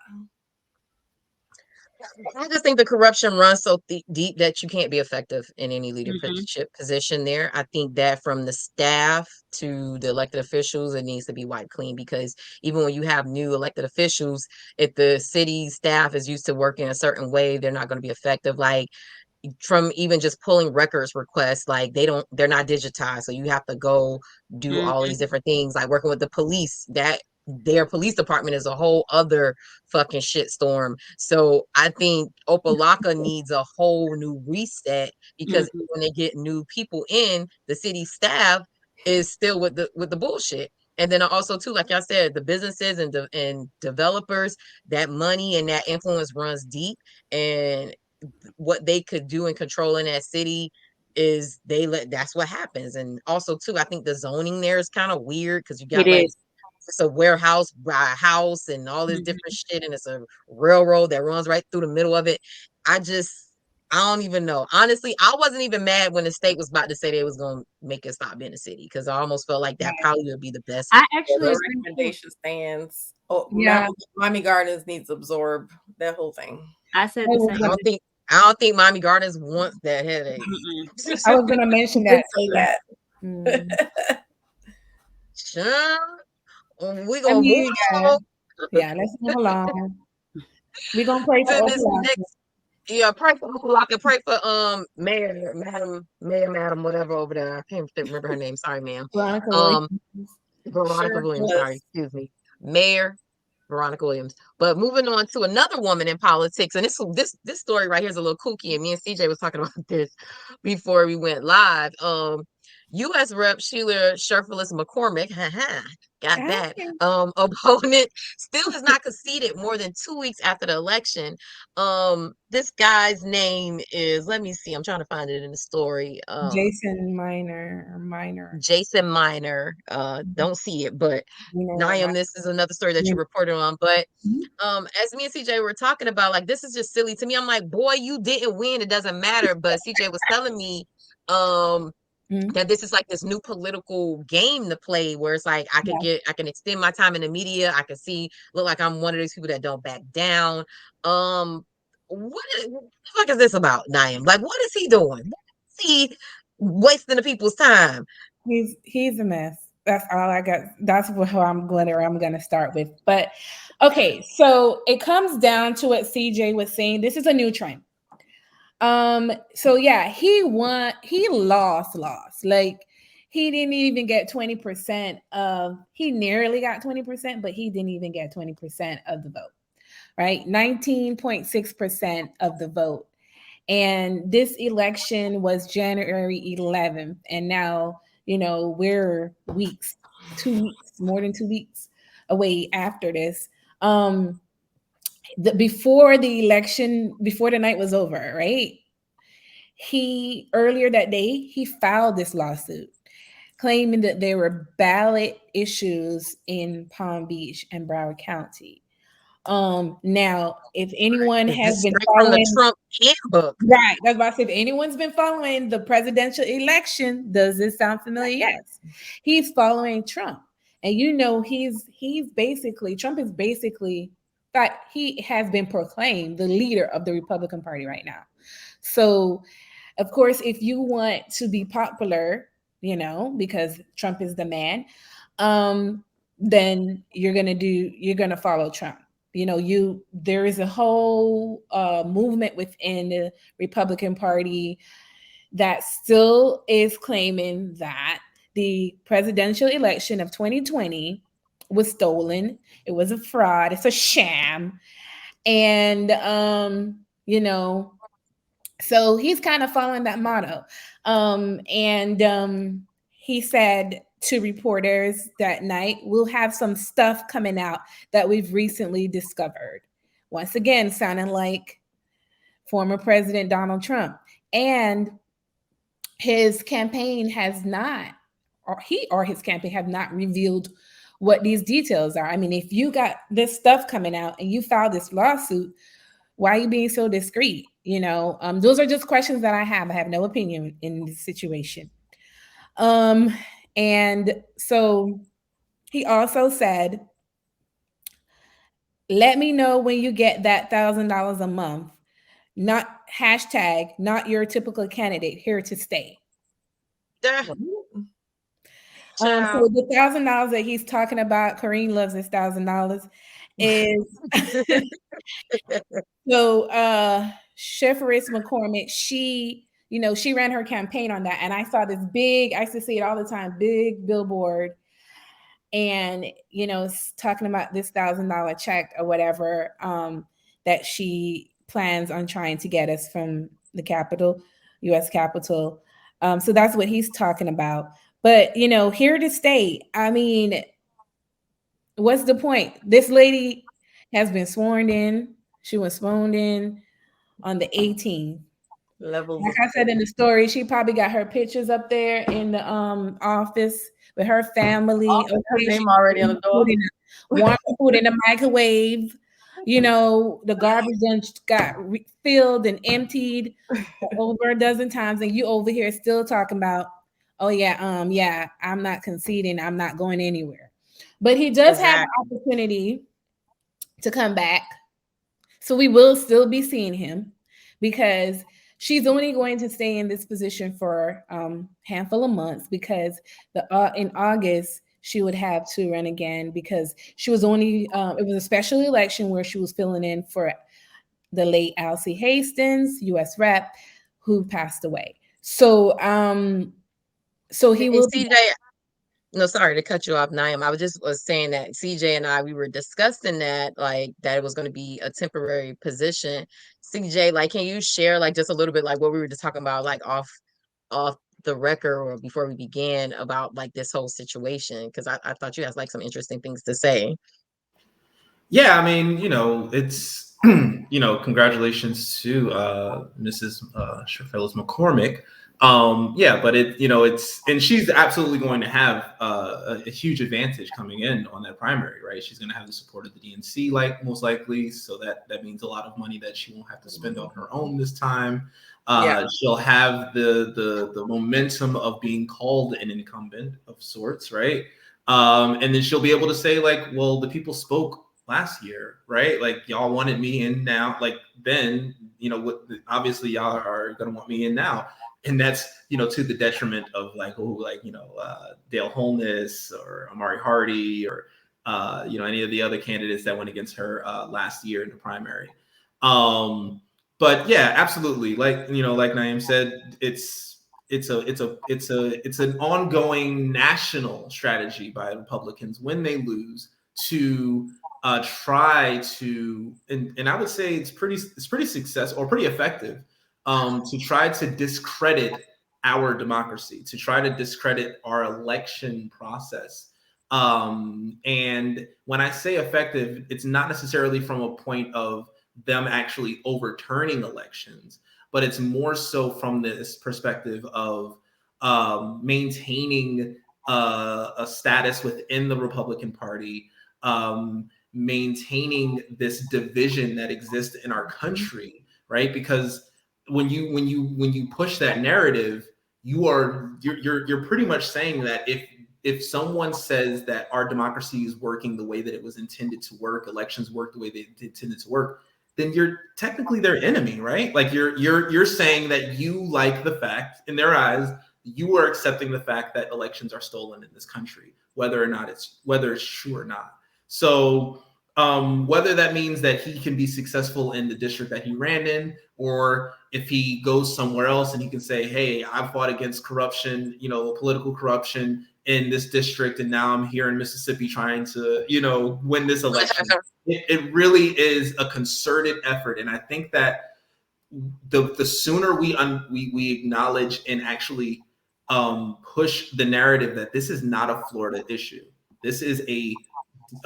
I just think the corruption runs so deep that you can't be effective in any leadership position there. I think that from the staff to the elected officials, it needs to be wiped clean, because even when you have new elected officials, if the city staff is used to working a certain way, they're not going to be effective. Like, from even just pulling records requests, like they're not digitized, so you have to go do all these different things, like working with the police, that their police department is a whole other fucking shitstorm. So I think Opa-locka needs a whole new reset, because when they get new people in, the city staff is still with the bullshit. And then also too, like I said, the businesses and developers, that money and that influence runs deep, and what they could do and control in that city is that's what happens. And also too, I think the zoning there is kind of weird, because you got it's a warehouse by a house and all this different shit, and it's a railroad that runs right through the middle of it. I don't even know. Honestly, I wasn't even mad when the state was about to say they was going to make it stop being a city, because I almost felt like that probably would be the best. I actually The recommendation stands. Oh, Yeah. Miami Gardens needs to absorb that whole thing. I said the same. I don't think Miami Gardens wants that headache. I was gonna mention that. Say that. We gonna move along. Yeah, let's move along. We're gonna pray for Opa-locka. Pray for Opa-locka, pray for Mayor, Madam, whatever over there. I can't remember her name. Sorry, ma'am. Veronica Williams. Sorry, excuse me, Mayor Veronica Williams. But moving on to another woman in politics, and this story right here is a little kooky, and me and CJ was talking about this before we went live. U.S. Rep. Sheila Sherfullis McCormick, got that, opponent, still has not conceded more than 2 weeks after the election. This guy's name is, let me see, I'm trying to find it in the story. Jason Minor. Jason Minor. Don't see it, but Naeem, this is another story that you reported on. But as me and CJ were talking about, like, this is just silly to me. I'm like, boy, you didn't win. It doesn't matter. But CJ was telling me that this is like this new political game to play, where it's like I can extend my time in the media. I can look like I'm one of these people that don't back down. What the fuck is this about, Naeem? Like, what is he doing? What is he wasting the people's time? He's a mess. That's all I got. That's who I'm gonna start with. But okay, so it comes down to what CJ was saying. This is a new trend. So yeah, he lost. Like, he didn't even get 20% he nearly got 20%, but he didn't even get 20% of the vote, right? 19.6% of the vote. And this election was January 11th. And now, we're more than 2 weeks away after this. Before the election, before the night was over, right? Earlier that day, he filed this lawsuit claiming that there were ballot issues in Palm Beach and Broward County. Now, if anyone has been following the Trump handbook, right? That's about to say, if anyone's been following the presidential election, does this sound familiar? Yes, he's following Trump, and Trump is basically. But he has been proclaimed the leader of the Republican Party right now. So, of course, if you want to be popular, because Trump is the man, then you're gonna follow Trump. There is a whole movement within the Republican Party that still is claiming that the presidential election of 2020 was stolen. It was a fraud. It's a sham. And, so he's kind of following that motto. He said to reporters that night, we'll have some stuff coming out that we've recently discovered. Once again, sounding like former President Donald Trump. And his campaign has not, or his campaign have not revealed what these details are. I mean, if you got this stuff coming out and you filed this lawsuit, why are you being so discreet? Those are just questions that I have. I have no opinion in this situation. And so he also said let me know when you get that $1,000 a month. Not hashtag, not your typical candidate, here to stay. Yeah. So the $1,000 that he's talking about, Corrine loves this $1,000, is so Shefferis McCormick, she ran her campaign on that. And I saw this big, I used to see it all the time, big billboard. And, talking about this $1,000 check or whatever that she plans on trying to get us from the Capitol, U.S. Capitol. So that's what he's talking about. But, here to stay. I mean, what's the point? This lady has been sworn in. She was sworn in on the 18th. Levels. Like I said in the story, she probably got her pictures up there in the office with her family. Her name already on the door. Warm food in the microwave. The garbage then got filled and emptied over a dozen times, and you over here still talking about, oh yeah, I'm not conceding, I'm not going anywhere. But he does have an opportunity to come back, so we will still be seeing him because she's only going to stay in this position for a handful of months because in August she would have to run again because she was only it was a special election where she was filling in for the late Alcee Hastings, U.S. Rep, who passed away. So he will. CJ, no, sorry to cut you off, Naeem. I was saying that CJ and I, we were discussing that, like, that it was going to be a temporary position. CJ, like, can you share, like, just a little bit, like, what we were just talking about, like, off the record or before we began about, like, this whole situation? Because I thought you had, like, some interesting things to say. Yeah, I mean, it's, congratulations to Mrs. Shefferis McCormick. Yeah, but it's, and she's absolutely going to have a huge advantage coming in on that primary, right? She's going to have the support of the DNC, like most likely. So that means a lot of money that she won't have to spend on her own this time. She'll have the momentum of being called an incumbent of sorts, right? And then she'll be able to say, like, well, the people spoke last year, right? Like, y'all wanted me in now, like, then, obviously y'all are gonna want me in now. And that's, to the detriment of Dale Holness or Amari Hardy or any of the other candidates that went against her last year in the primary. But yeah, absolutely. Like Naeem said, it's an ongoing national strategy by Republicans when they lose to try to, and I would say it's pretty successful or pretty effective to try to discredit our democracy, to try to discredit our election process. And when I say effective, it's not necessarily from a point of them actually overturning elections, but it's more so from this perspective of maintaining a status within the Republican Party, maintaining this division that exists in our country, right? Because when you push that narrative, you're pretty much saying that if someone says that our democracy is working the way that it was intended to work, elections work the way they intended to work, then you're technically their enemy, right? Like you're saying that you like the fact, in their eyes, you are accepting the fact that elections are stolen in this country, whether it's true or not. So whether that means that he can be successful in the district that he ran in, or if he goes somewhere else and he can say, hey, I fought against corruption, political corruption in this district, and now I'm here in Mississippi trying to, win this election. It really is a concerted effort. And I think that the sooner we acknowledge and actually push the narrative that this is not a Florida issue, this is a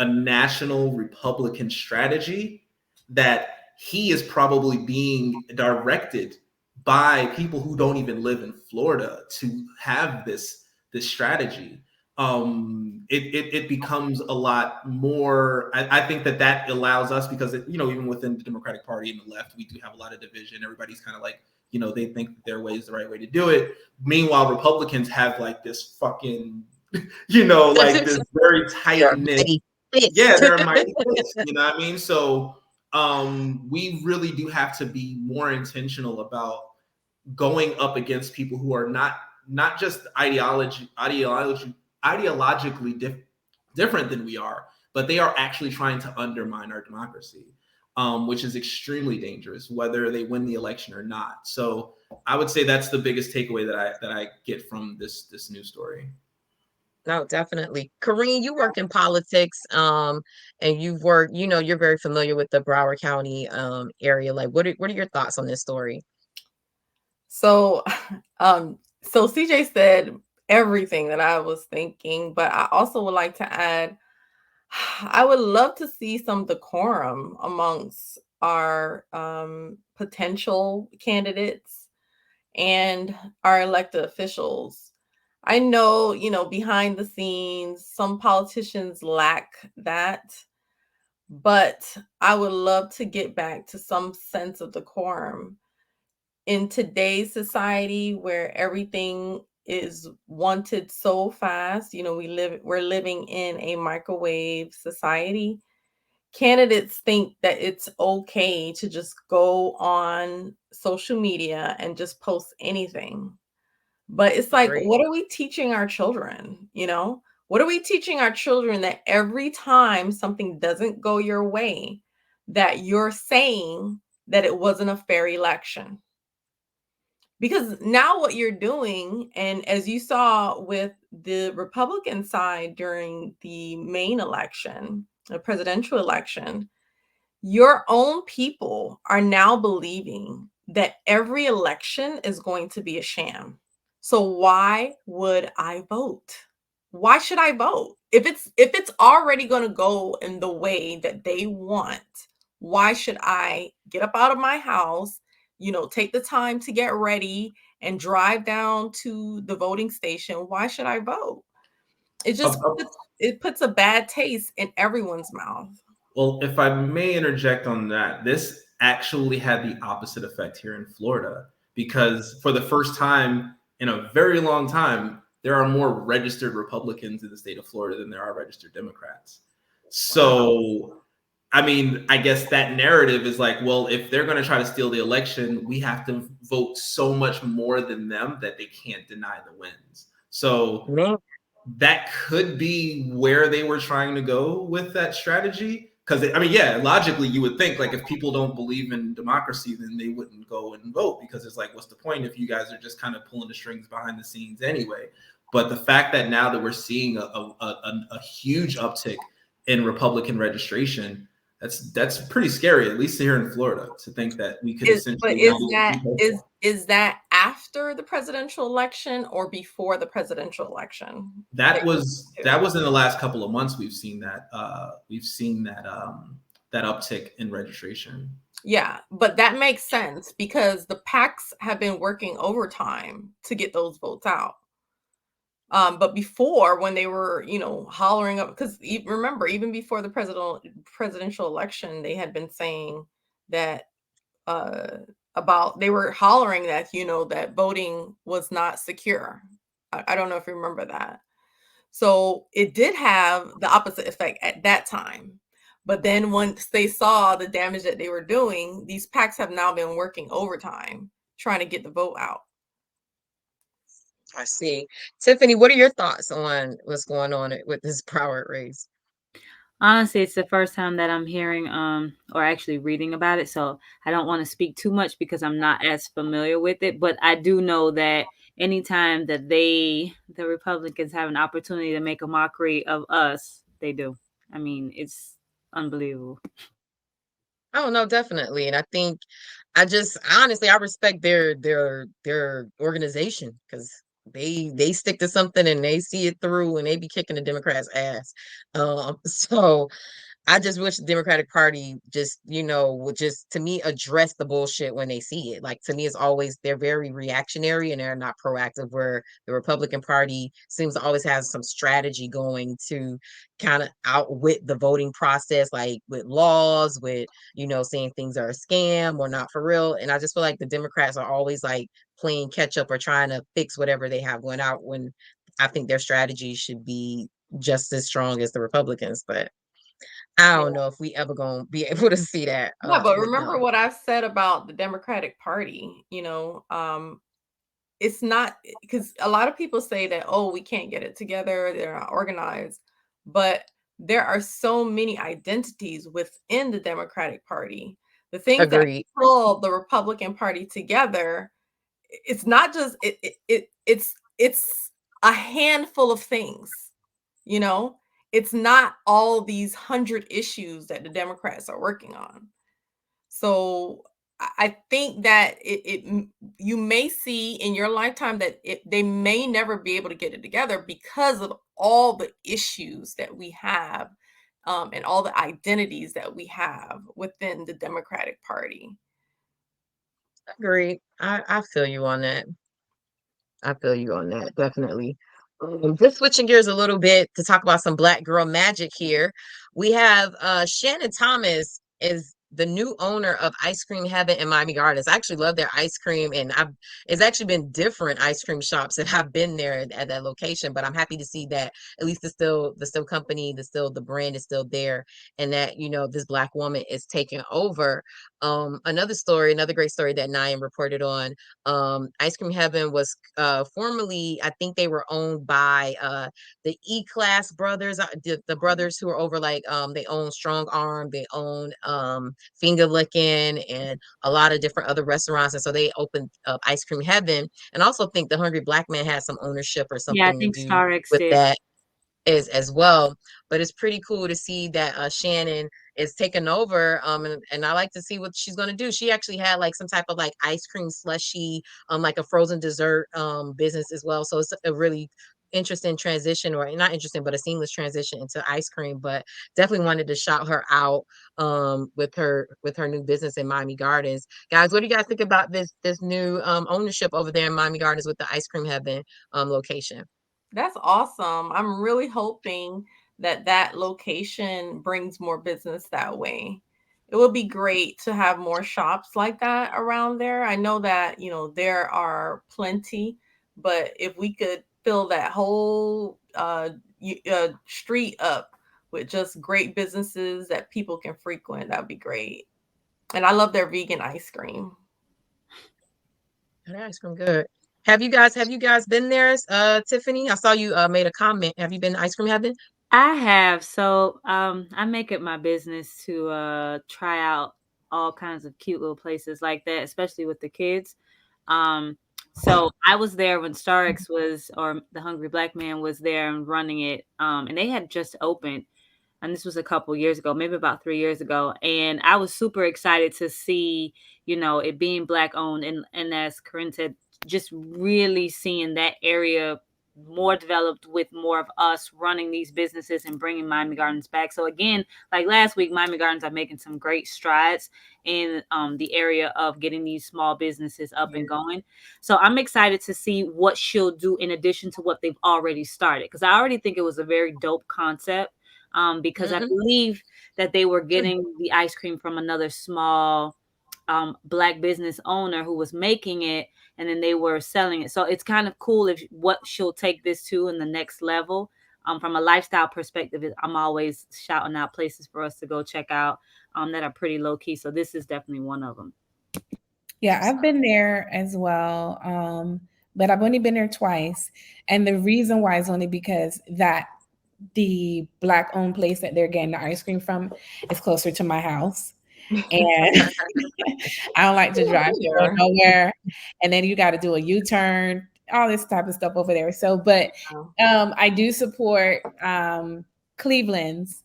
national Republican strategy, that he is probably being directed by people who don't even live in Florida to have this strategy. It becomes a lot more. I think that allows us, because even within the Democratic Party and the left, we do have a lot of division. Everybody's kind of like, they think that their way is the right way to do it. Meanwhile, Republicans have like this fucking, like this very tight knit fixed. they're mighty pissed, you know what I mean? So we really do have to be more intentional about going up against people who are not just ideologically different than we are, but they are actually trying to undermine our democracy, which is extremely dangerous, whether they win the election or not. So I would say that's the biggest takeaway that I get from this news story. No, definitely. Karine, you work in politics, and you've worked, you're very familiar with the Broward County area. Like, what are your thoughts on this story? So, so CJ said everything that I was thinking, but I also would like to add, I would love to see some decorum amongst our potential candidates and our elected officials. I know, behind the scenes, some politicians lack that, but I would love to get back to some sense of decorum in today's society where everything is wanted so fast. We're living in a microwave society. Candidates think that it's okay to just go on social media and just post anything. But it's like, Great. what are we teaching our children? What are we teaching our children, that every time something doesn't go your way, that you're saying that it wasn't a fair election? Because now what you're doing, and as you saw with the Republican side during the main election, the presidential election, your own people are now believing that every election is going to be a sham. So why would I vote? Why should I vote? If it's already going to go in the way that they want, why should I get up out of my house, take the time to get ready and drive down to the voting station? Why should I vote? It puts a bad taste in everyone's mouth. Well, if I may interject on that, this actually had the opposite effect here in Florida, because for the first time in a very long time, there are more registered Republicans in the state of Florida than there are registered Democrats. So, I mean, I guess that narrative is like, well, if they're going to try to steal the election, we have to vote so much more than them that they can't deny the wins. So that could be where they were trying to go with that strategy. Because, logically, you would think, like, if people don't believe in democracy, then they wouldn't go and vote, because it's like, what's the point if you guys are just kind of pulling the strings behind the scenes anyway? But the fact that now that we're seeing a huge uptick in Republican registration, that's pretty scary, at least here in Florida, to think that we could essentially. But is that after the presidential election or before the presidential election? That was in the last couple of months. We've seen that that uptick in registration. Yeah, but that makes sense because the PACs have been working overtime to get those votes out. But before, when they were, hollering up, because remember, even before the presidential election, they had been saying that they were hollering that, that voting was not secure. I don't know if you remember that. So it did have the opposite effect at that time. But then once they saw the damage that they were doing, these PACs have now been working overtime trying to get the vote out. I see. Tiffany, what are your thoughts on what's going on with this Broward race? Honestly, it's the first time that I'm hearing or actually reading about it. So I don't want to speak too much because I'm not as familiar with it. But I do know that anytime that the Republicans have an opportunity to make a mockery of us, they do. I mean, it's unbelievable. Oh no, definitely. And I think I respect their organization, because they stick to something and they see it through, and they be kicking the Democrats' ass. So I just wish the Democratic Party would just, to me, address the bullshit when they see it. Like, to me, it's always, they're very reactionary and they're not proactive, where the Republican Party seems to always have some strategy going to kind of outwit the voting process, like with laws, with, saying things are a scam or not for real. And I just feel like the Democrats are always like playing catch up or trying to fix whatever they have going out, when I think their strategy should be just as strong as the Republicans. But I don't know if we ever gonna be able to see that Yeah, but with remember them. what I've said about the Democratic Party, it's not because a lot of people say that, oh, we can't get it together, they're not organized, but there are so many identities within the Democratic Party. The things that Agreed. pull the Republican Party together, it's not just it's a handful of things, you know. It's not all these 100 issues that the Democrats are working on. So I think that you may see in your lifetime that they may never be able to get it together because of all the issues that we have, and all the identities that we have within the Democratic Party. Agreed. I feel you on that. I feel you on that, definitely. Just switching gears a little bit to talk about some Black girl magic here. We have Shannon Thomas is the new owner of Ice Cream Heaven in Miami Gardens. I actually love their ice cream, and it's actually been different ice cream shops that have been there at that location. But I'm happy to see that at least the still company, the brand is still there, and that this Black woman is taking over. Another great story that Naeem reported on. Ice Cream Heaven was formerly, I think they were owned by the E-Class brothers, the brothers who are over they own Strong Arm, they own Finger Licking, and a lot of different other restaurants. And so they opened up Ice Cream Heaven. And I also think the Hungry Black Man had some ownership or Yeah, I something to think do StarX with did. that as well. But it's pretty cool to see that Shannon is taking over. And I like to see what she's gonna do. She actually had like some type of like ice cream slushy, like a frozen dessert business as well. So it's a really interesting transition, or not interesting, but a seamless transition into ice cream. But definitely wanted to shout her out with her new business in Miami Gardens. Guys, what do you guys think about this new ownership over there in Miami Gardens with the Ice Cream Heaven location? That's awesome. I'm really hoping that that location brings more business that way. It would be great to have more shops like that around there. I know that, there are plenty, but if we could fill that whole street up with just great businesses that people can frequent, that'd be great. And I love their vegan ice cream. That ice cream good. Have you guys been there, Tiffany? I saw you made a comment. Have you been to Ice Cream Heaven? I have. So I make it my business to try out all kinds of cute little places like that, especially with the kids. So I was there when StarX was, or the Hungry Black Man was there and running it. And they had just opened, and this was a couple years ago, maybe about 3 years ago. And I was super excited to see, it being Black owned, and as Corinne said, just really seeing that area more developed with more of us running these businesses and bringing Miami Gardens back. So again, like last week, Miami Gardens are making some great strides in the area of getting these small businesses up and going. So I'm excited to see what she'll do in addition to what they've already started, because I already think it was a very dope concept. Because I believe that they were getting the ice cream from another small Black business owner who was making it, and then they were selling it. So it's kind of cool if what she'll take this to in the next level. From a lifestyle perspective, I'm always shouting out places for us to go check out that are pretty low key. So this is definitely one of them. Yeah, I've been there as well, but I've only been there twice. And the reason why is only because the Black owned place that they're getting the ice cream from is closer to my house. And I don't like to drive to go nowhere. And then you got to do a U-turn, all this type of stuff over there. So, but I do support Cleveland's,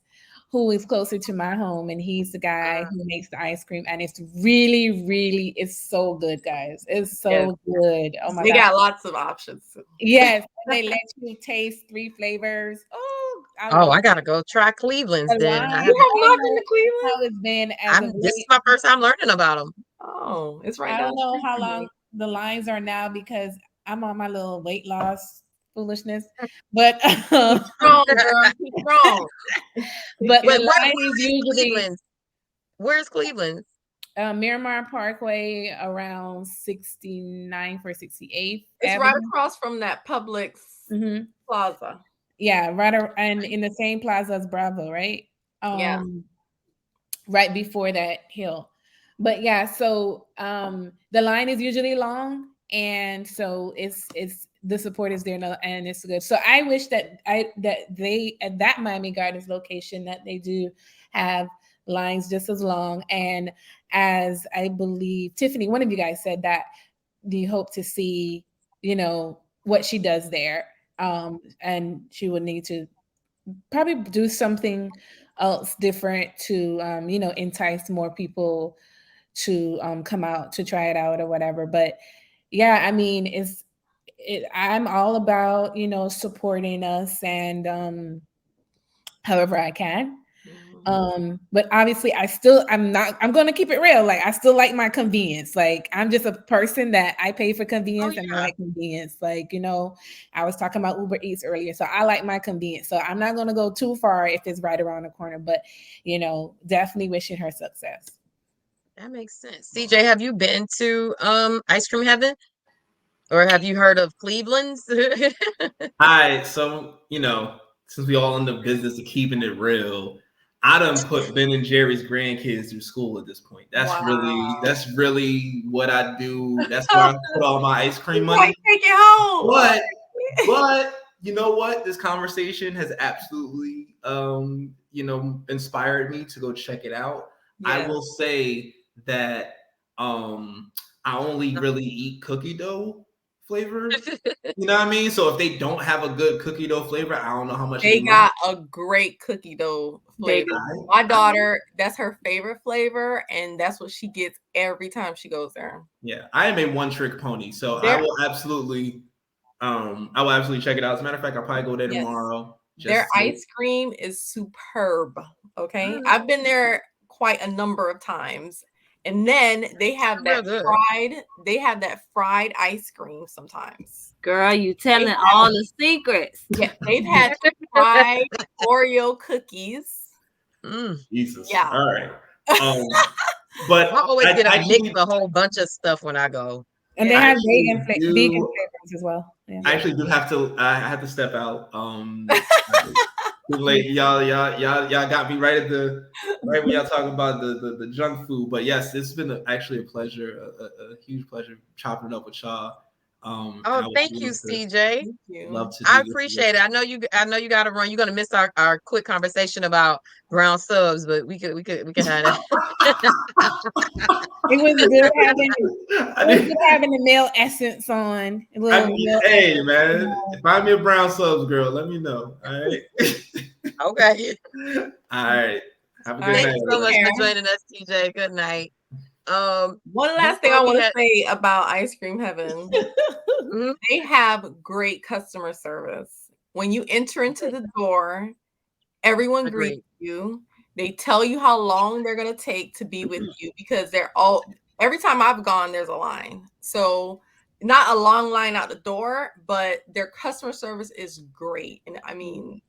who is closer to my home, and he's the guy who makes the ice cream, and it's really, really, it's so good, guys. It's so good. Oh my god, they got lots of options. Yes, and they let you taste 3 flavors. Oh, I gotta go try Cleveland's then. You have not been to Cleveland? How it's been as this is my first time learning about them. Oh, it's right. I don't know how long the lines are now because I'm on my little weight loss foolishness, but strong, girl, keep strong. But Wait, the line is usually Cleveland's? Where's Cleveland's? Miramar Parkway around 69th or 68th. It's Avenue. right across from that Publix plaza. Yeah, and in the same plaza as Bravo, right? Yeah. right before that hill. But yeah, so the line is usually long, and so it's the support is there, and it's good. So I wish that they at that Miami Gardens location that they do have lines just as long. And as I believe Tiffany, one of you guys said that you hope to see, what she does there. And she would need to probably do something else different to entice more people to come out to try it out or whatever. But yeah, I mean, I'm all about supporting us, and however I can. But obviously I'm going to keep it real. Like, I still like my convenience. Like, I'm just a person that I pay for convenience, and I like convenience. Like, I was talking about Uber Eats earlier. So I like my convenience. So I'm not going to go too far if it's right around the corner, but definitely wishing her success. That makes sense. CJ, have you been to Ice Cream Heaven? Or have you heard of Cleveland's? Hi, so since we all in the business of keeping it real, I done put Ben and Jerry's grandkids through school at this point. That's really what I do. That's where I put all my ice cream money. Take it home. But you know what? This conversation has absolutely inspired me to go check it out. Yeah. I will say that I only really eat cookie dough flavor. You know what I mean? So if they don't have a good cookie dough flavor, I don't know how much they got a great cookie dough flavor. My daughter, that's her favorite flavor, and that's what she gets every time she goes there. Yeah, I am a one-trick pony, so I will absolutely check it out. As a matter of fact, I'll probably go there tomorrow. Their ice cream is superb. Okay, I've been there quite a number of times. And then they have that fried ice cream sometimes. Girl, you telling all the secrets. Yeah, they've had fried Oreo cookies. Jesus. Yeah. All right. But I always get a mix a whole bunch of stuff when I go. And they have vegan flavors as well. Yeah. I actually do have to. I have to step out. Late, y'all got me right when y'all talking about the junk food. But yes, it's been actually a pleasure, a huge pleasure chopping it up with y'all. Thank you, CJ. Love to. I appreciate it. I know you got to run. You're gonna miss our quick conversation about brown subs, but we could have that. It was good having the male essence on. Hey man, find me a brown subs girl. Let me know. All right. Okay. All right. Have a good night. Thank you so much for joining us, TJ. Good night. One last thing I want to say about Ice Cream Heaven. They have great customer service. When you enter into the door, everyone greets you. They tell you how long they're going to take to be with you, because every time I've gone, there's a line. So not a long line out the door, but their customer service is great. And I mean,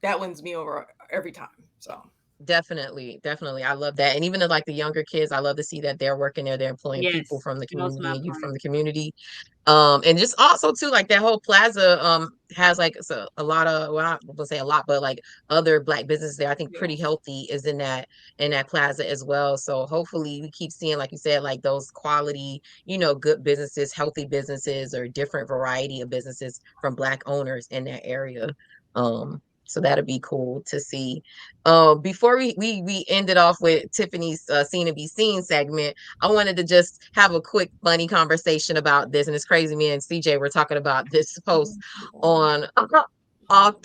that wins me over every time. So definitely. I love that. And even the younger kids, I love to see that they're working there. They're employing people from the community and you from the community. And just also too, that whole plaza has a lot of, well, I won't say a lot, but other Black businesses there. I think Pretty Healthy is in that plaza as well. So hopefully we keep seeing, like you said, those quality, good businesses, healthy businesses, or different variety of businesses from Black owners in that area. So that'd be cool to see. Before we ended off with Tiffany's Seen and Be Seen segment, I wanted to just have a quick funny conversation about this. And it's crazy, me and CJ were talking about this post on off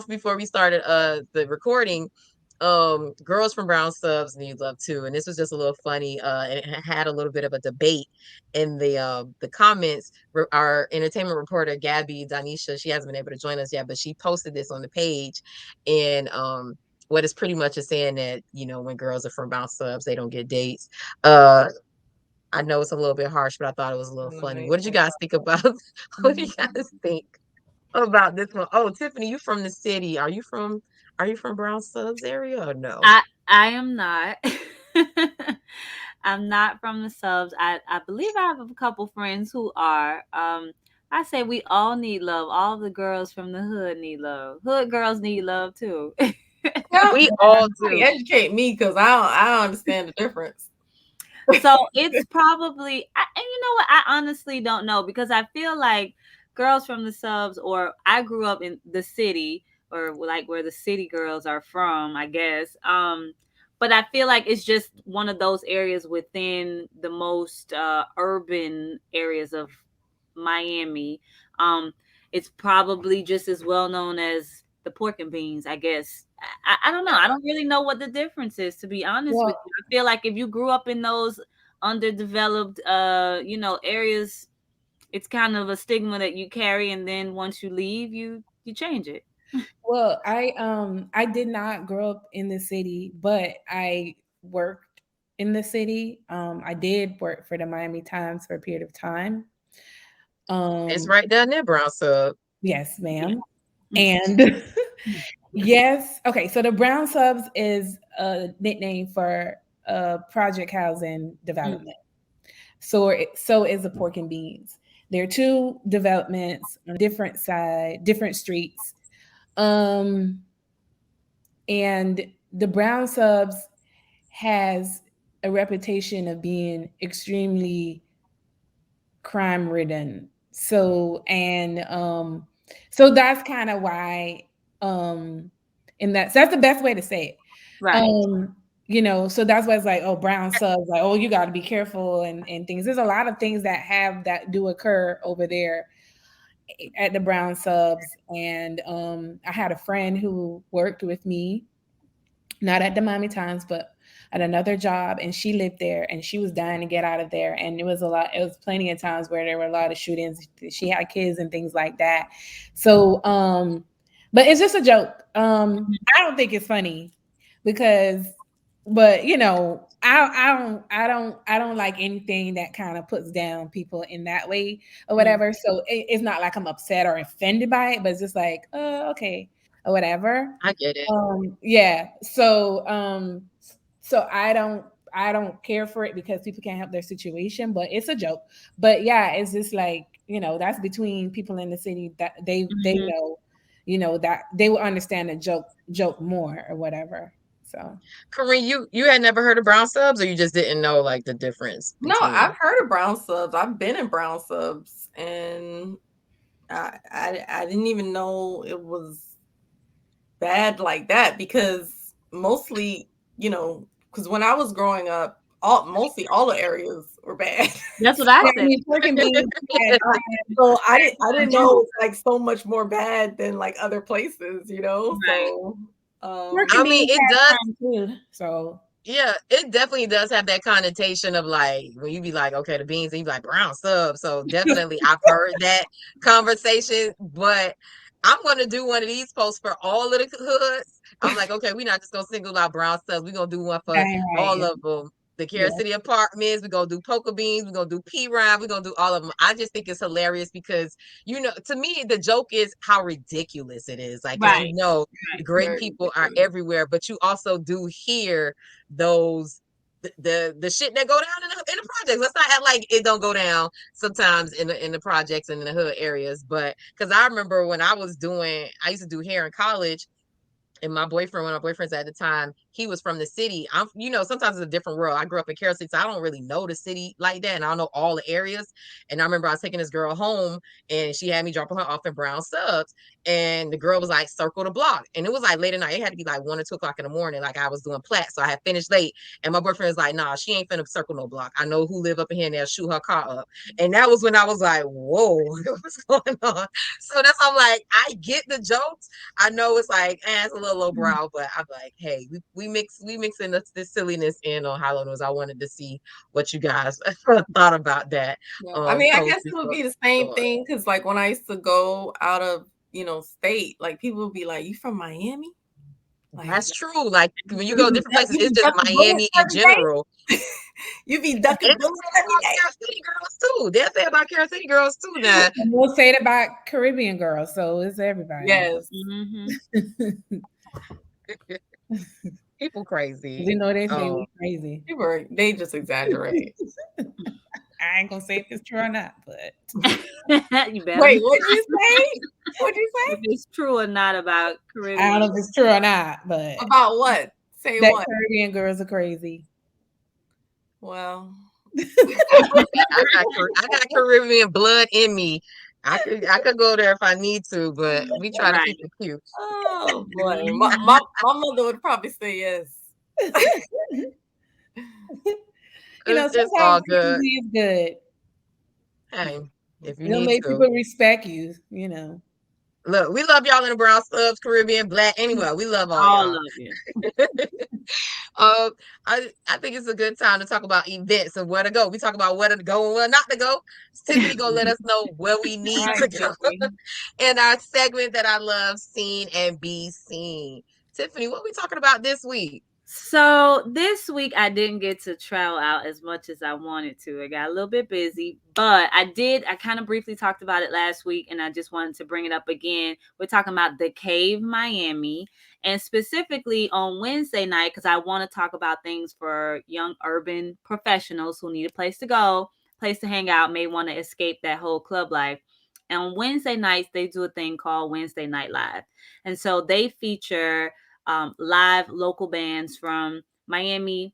before we started the recording. Girls from Brown Subs need love too, and this was just a little funny. And it had a little bit of a debate in the comments. Our entertainment reporter Gabby Danisha, she hasn't been able to join us yet, but she posted this on the page, and what is pretty much is saying that when girls are from Brown Subs, they don't get dates. I know it's a little bit harsh, but I thought it was a little funny. What did you guys think about? What do you guys think about this one? Oh, Tiffany, you from the city? Are you from Brown Subs area or no? I am not. I'm not from the subs. I believe I have a couple friends who are. I say we all need love. All the girls from the hood need love. Hood girls need love too. We all Somebody do. educate me because I don't understand the difference. So it's probably, and you know what? I honestly don't know, because I feel like girls from the subs, or I grew up in the city, or like where the city girls are from, I guess. But I feel like it's just one of those areas within the most urban areas of Miami. It's probably just as well known as the pork and beans, I guess. I don't know. I don't really know what the difference is, to be honest with Well, you. I feel like if you grew up in those underdeveloped areas, it's kind of a stigma that you carry, and then once you leave, you change it. well, I did not grow up in the city, but I worked in the city. I did work for the Miami Times for a period of time. It's right down there, Brown Sub. Yes, ma'am. And yes, okay. So the Brown Subs is a nickname for project housing development. So is the pork and beans. There are two developments on different different streets. And the Brown Subs has a reputation of being extremely crime ridden. So that's kind of why that's the best way to say it. Right. So that's why it's like, oh, Brown Subs, like, oh, you got to be careful and things. There's a lot of things that do occur over there at the Brown Subs. And I had a friend who worked with me, not at the Miami Times, but at another job, and she lived there, and she was dying to get out of there. And it was plenty of times where there were a lot of shootings. She had kids and things like that. So, but it's just a joke. I don't think it's funny but I don't like anything that kind of puts down people in that way or whatever. So it's not like I'm upset or offended by it, but it's just like, okay, or whatever. I get it. Yeah. So I don't care for it because people can't help their situation, but it's a joke. But yeah, it's just like, that's between people in the city that they know, that they will understand the joke more or whatever. So, Corinne, you had never heard of Brown Subs, or you just didn't know like the difference? No, I've heard of Brown Subs. I've been in Brown Subs, and I didn't even know it was bad like that, because mostly, because when I was growing up, mostly all the areas were bad. That's what I I said. mean, pork and beans, So I didn't know it was like so much more bad than like other places, Right. So I mean, it does. too, so Yeah, it definitely does have that connotation of like when you be like, okay, the beans, and you be like Brown Sub. So definitely I've heard that conversation, but I'm gonna do one of these posts for all of the hoods. I'm like, okay, we're not just gonna single out Brown Subs. We're gonna do one for all of them. The Carol City Apartments, we're gonna do Poker Beans, we're gonna do P-Rhyme, we're gonna do all of them. I just think it's hilarious because to me, the joke is how ridiculous it is. Like, Right. Great Very people are everywhere, but you also do hear those the shit that go down in the projects. Let's not act like it don't go down sometimes in the projects and in the hood areas. But because I remember when I used to do hair in college, and one of my boyfriends at the time, he was from the city. Sometimes it's a different world. I grew up in Carol City, so I don't really know the city like that, and I don't know all the areas. And I remember I was taking this girl home, and she had me dropping her off in Brown Subs, and the girl was like, circle the block. And it was like late at night. It had to be like 1 or 2 o'clock in the morning. Like I was doing plat, so I had finished late. And my boyfriend was like, nah, she ain't finna circle no block. I know who live up in here, and they'll shoot her car up. And that was when I was like, whoa, what's going on? So that's why I'm like, I get the jokes. I know it's like, it's a little lowbrow, but I'm like, hey, we mixing this silliness in on Hollow News. I wanted to see what you guys thought about that. I mean, I guess it would be the same thing, because like when I used to go out of state, like people would be like, you from Miami? Like, that's true. Like when you go different places, it's just Miami in general. You be ducking bullets every day. Carol City girls too. They'll say about Carol City girls too now. And we'll say it about Caribbean girls, so it's everybody. Yes. People crazy. You know they say we're crazy. They just exaggerate. I ain't gonna say if it's true or not, but You better. Wait, what did you say? What'd you say? If it's true or not about Caribbean. I don't know if it's true or not, but About what? Say that what? Caribbean girls are crazy. Well, I got Caribbean blood in me. I could go there if I need to, but we try to keep it cute. oh boy, my mother would probably say yes. It's all sometimes good. crazy is good. Hey, if you It'll need make to. people respect you. Look, we love y'all in the brown subs, Caribbean, Black, anyway. We love all All y'all. of you. I think it's a good time to talk about events and where to go. We talk about where to go and where not to go. Tiffany gonna let us know where we need to go in our segment that I love, Seen and Be Seen. Tiffany, what we talking about this week? So this week I didn't get to travel out as much as I wanted to. I got a little bit busy, but I kind of briefly talked about it last week and I just wanted to bring it up again. We're talking about the Cave Miami, and specifically on Wednesday night, because I want to talk about things for young urban professionals who need a place to go, place to hang out, may want to escape that whole club life. And on Wednesday nights, they do a thing called Wednesday Night Live. And so they feature live local bands from Miami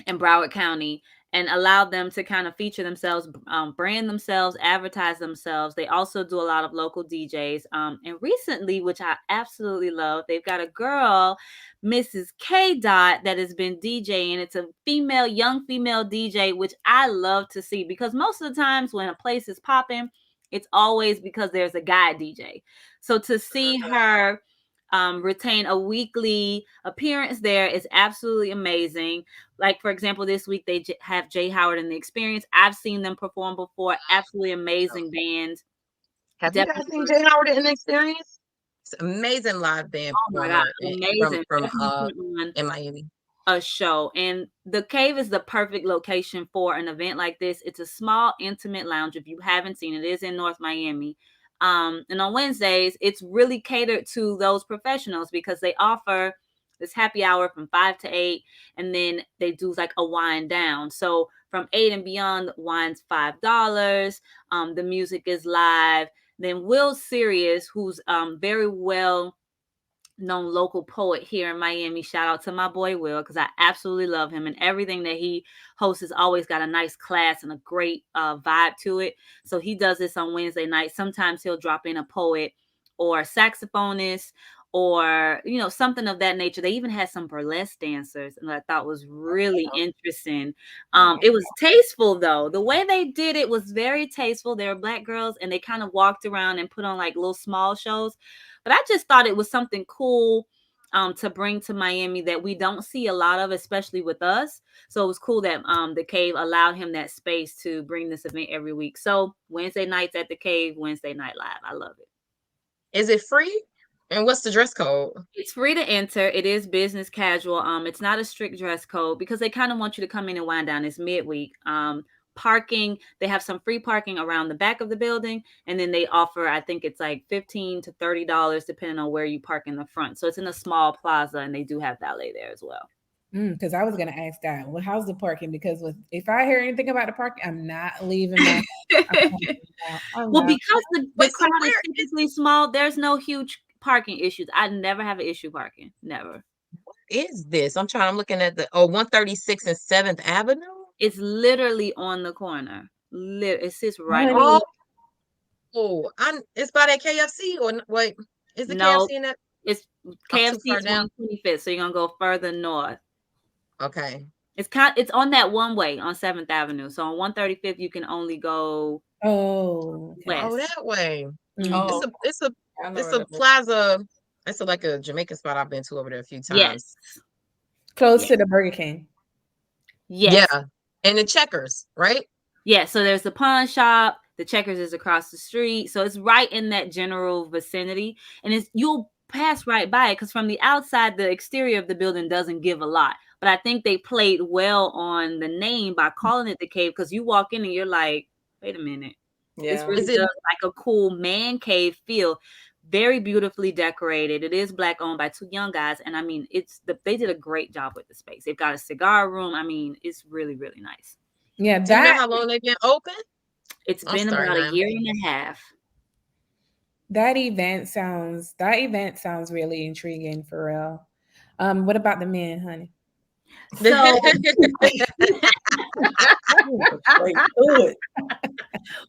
and Broward County and allow them to kind of feature themselves, brand themselves, advertise themselves. They also do a lot of local DJs. And recently, which I absolutely love, they've got a girl, Mrs. K Dot, that has been DJing. It's a young female DJ, which I love to see because most of the times when a place is popping, it's always because there's a guy DJ. So to see her retain a weekly appearance there is absolutely amazing. Like, for example, this week they have Jay Howard and the Experience. I've seen them perform before. Absolutely amazing band. Have you guys seen Jay Howard in the Experience? It's an amazing live band performer amazing. from in Miami. A show, and the Cave is the perfect location for an event like this. It's a small, intimate lounge. If you haven't seen it, it is in North Miami. And on Wednesdays, it's really catered to those professionals because they offer this happy hour from 5 to 8, and then they do like a wind down. So from 8 and beyond, wine's $5. The music is live. Then Will Sirius, who's very well known local poet here in Miami. Shout out to my boy Will, because I absolutely love him, and everything that he hosts has always got a nice class and a great vibe to it. So he does this on Wednesday night. Sometimes he'll drop in a poet or a saxophonist or something of that nature. They even had some burlesque dancers, and I thought was really interesting. It was tasteful though. The way they did it was very tasteful. They were Black girls, and they kind of walked around and put on like little small shows. But I just thought it was something cool to bring to Miami that we don't see a lot of, especially with us. So it was cool that the Cave allowed him that space to bring this event every week. So Wednesday nights at the Cave, Wednesday Night Live. I love it. Is it free? And what's the dress code? It's free to enter. It is business casual. It's not a strict dress code because they kind of want you to come in and wind down. It's midweek. Parking, they have some free parking around the back of the building, and then they offer, I think it's like $15 to $30 depending on where you park in the front. So it's in a small plaza, and they do have valet there as well. Because I was going to ask that. Well, how's the parking? Because if I hear anything about the parking, I'm not leaving. Well, because the crowd is typically small, there's no huge parking issues. I never have an issue parking. Never. What is this? I'm looking at the 136 and 7th Avenue. It's literally on the corner. It sits right. It's by that KFC or wait? Is the KFC in that? It's KFC 125th, so you're gonna go further north. Okay. It's on that one way on 7th Avenue. So on 135th, you can only go west. That way. Mm-hmm. It's a plaza. It's like a Jamaican spot I've been to over there a few times. Yes. Close to the Burger King. Yes. Yeah. And the Checkers, right? Yeah. So there's the pawn shop. The Checkers is across the street. So it's right in that general vicinity. And you'll pass right by it because from the outside, the exterior of the building doesn't give a lot. But I think they played well on the name by calling it the Cave, because you walk in and you're like, wait a minute. Yeah. It's really like a cool man cave feel. Very beautifully decorated. It is Black owned by 2 young guys. And I mean, they did a great job with the space. They've got a cigar room. I mean, it's really, really nice. Yeah. Do you know how long they've been open? It's been about a year and a half. That event sounds really intriguing for real. What about the men, honey? So, Straight to it.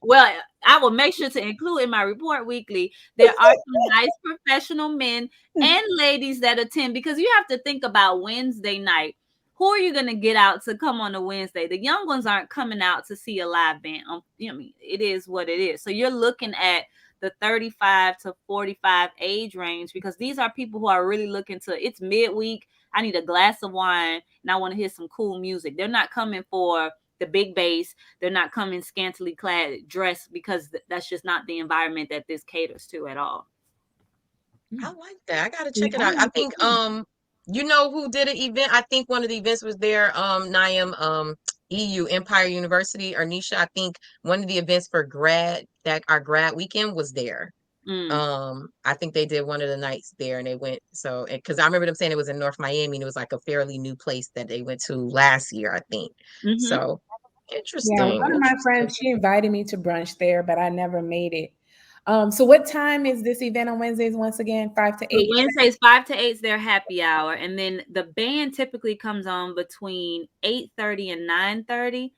well, I will make sure to include in my report weekly. There are some nice professional men and ladies that attend, because you have to think about Wednesday night. Who are you going to get out to come on a Wednesday? The young ones aren't coming out to see a live band. You know, it is what it is. So you're looking at the 35 to 45 age range, because these are people who are really looking to, it's midweek. I need a glass of wine and I want to hear some cool music. They're not coming for the big bass. They're not coming scantily clad dressed, because that's just not the environment that this caters to at all. I like that. I gotta check it out. I think you know who did an event? I think one of the events was there. Naim EU Empire University, or Nisha. I think one of the events for our grad weekend was there. I think they did one of the nights there, and they went, so because I remember them saying it was in North Miami, and it was like a fairly new place that they went to last year, I think. So interesting. Yeah, one of my friends, she invited me to brunch there, but I never made it. So what time is this event on Wednesdays once again? 5 to 8? Wednesdays 5 to 8 is their happy hour, and then the band typically comes on between 8:30 and 9:30,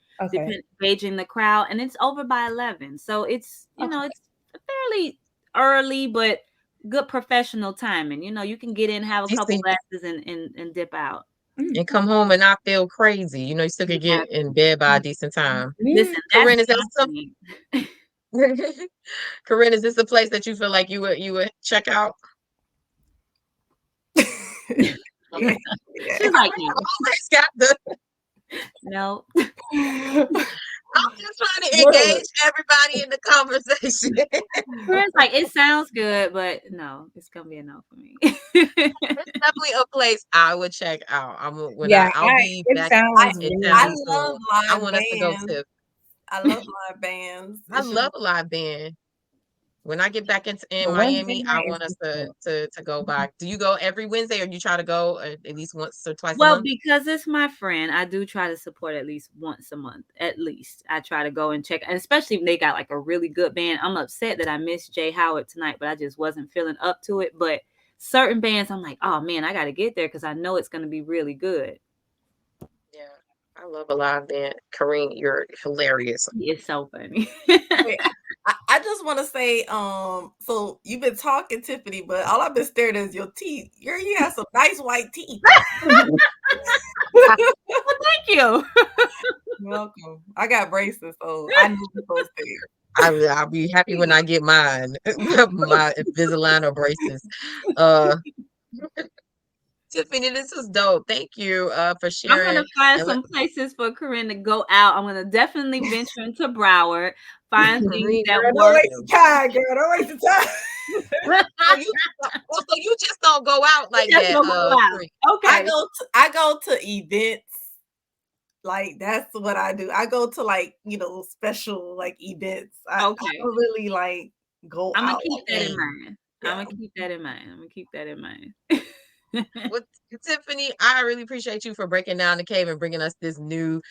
gauging the crowd, and it's over by 11. So it's, you know, it's fairly early, but good professional timing. You know, you can get in, have a couple glasses, and dip out. And come home and not feel crazy. You know, you still could get in bed by a decent time. Listen, Corinne, is Corinne, is this a place that you feel like you would check out? She's like, no. Always got the no. I'm just trying to engage everybody in the conversation. Corinne's like, it sounds good, but no, it's gonna be a no for me. It's definitely a place I would check out. I'll be back in town. I love live I want us to go bands. to. I love live bands. I love a live band. When I get back in Miami, I want us to go back. Do you go every Wednesday, or you try to go at least once or twice a month? Well, because it's my friend, I do try to support at least once a month. At least I try to go and check, and especially if they got like a really good band. I'm upset that I missed Jay Howard tonight, but I just wasn't feeling up to it. But certain bands, I'm like, oh man, I got to get there because I know it's going to be really good. Yeah, I love a live band. Kareem, you're hilarious. It's so funny. Wait, I just want to say, so you've been talking, Tiffany, but all I've been staring at is your teeth. You have some nice white teeth. Well, thank you. You're welcome. I got braces, so I need those things. I'll be happy when I get mine, my Invisalign or braces. Tiffany, this was dope. Thank you for sharing. I'm gonna find some places for Corinne to go out. I'm gonna definitely venture into Broward, find things that work. Don't waste your time, girl. Don't waste your time. So you just don't go out like that. Okay. I go to events. Like that's what I do. I go to like, special like events. I don't really like go I'm out. gonna keep that in mind. I'm gonna keep that in mind. Well, Tiffany, I really appreciate you for breaking down the cave and bringing us this new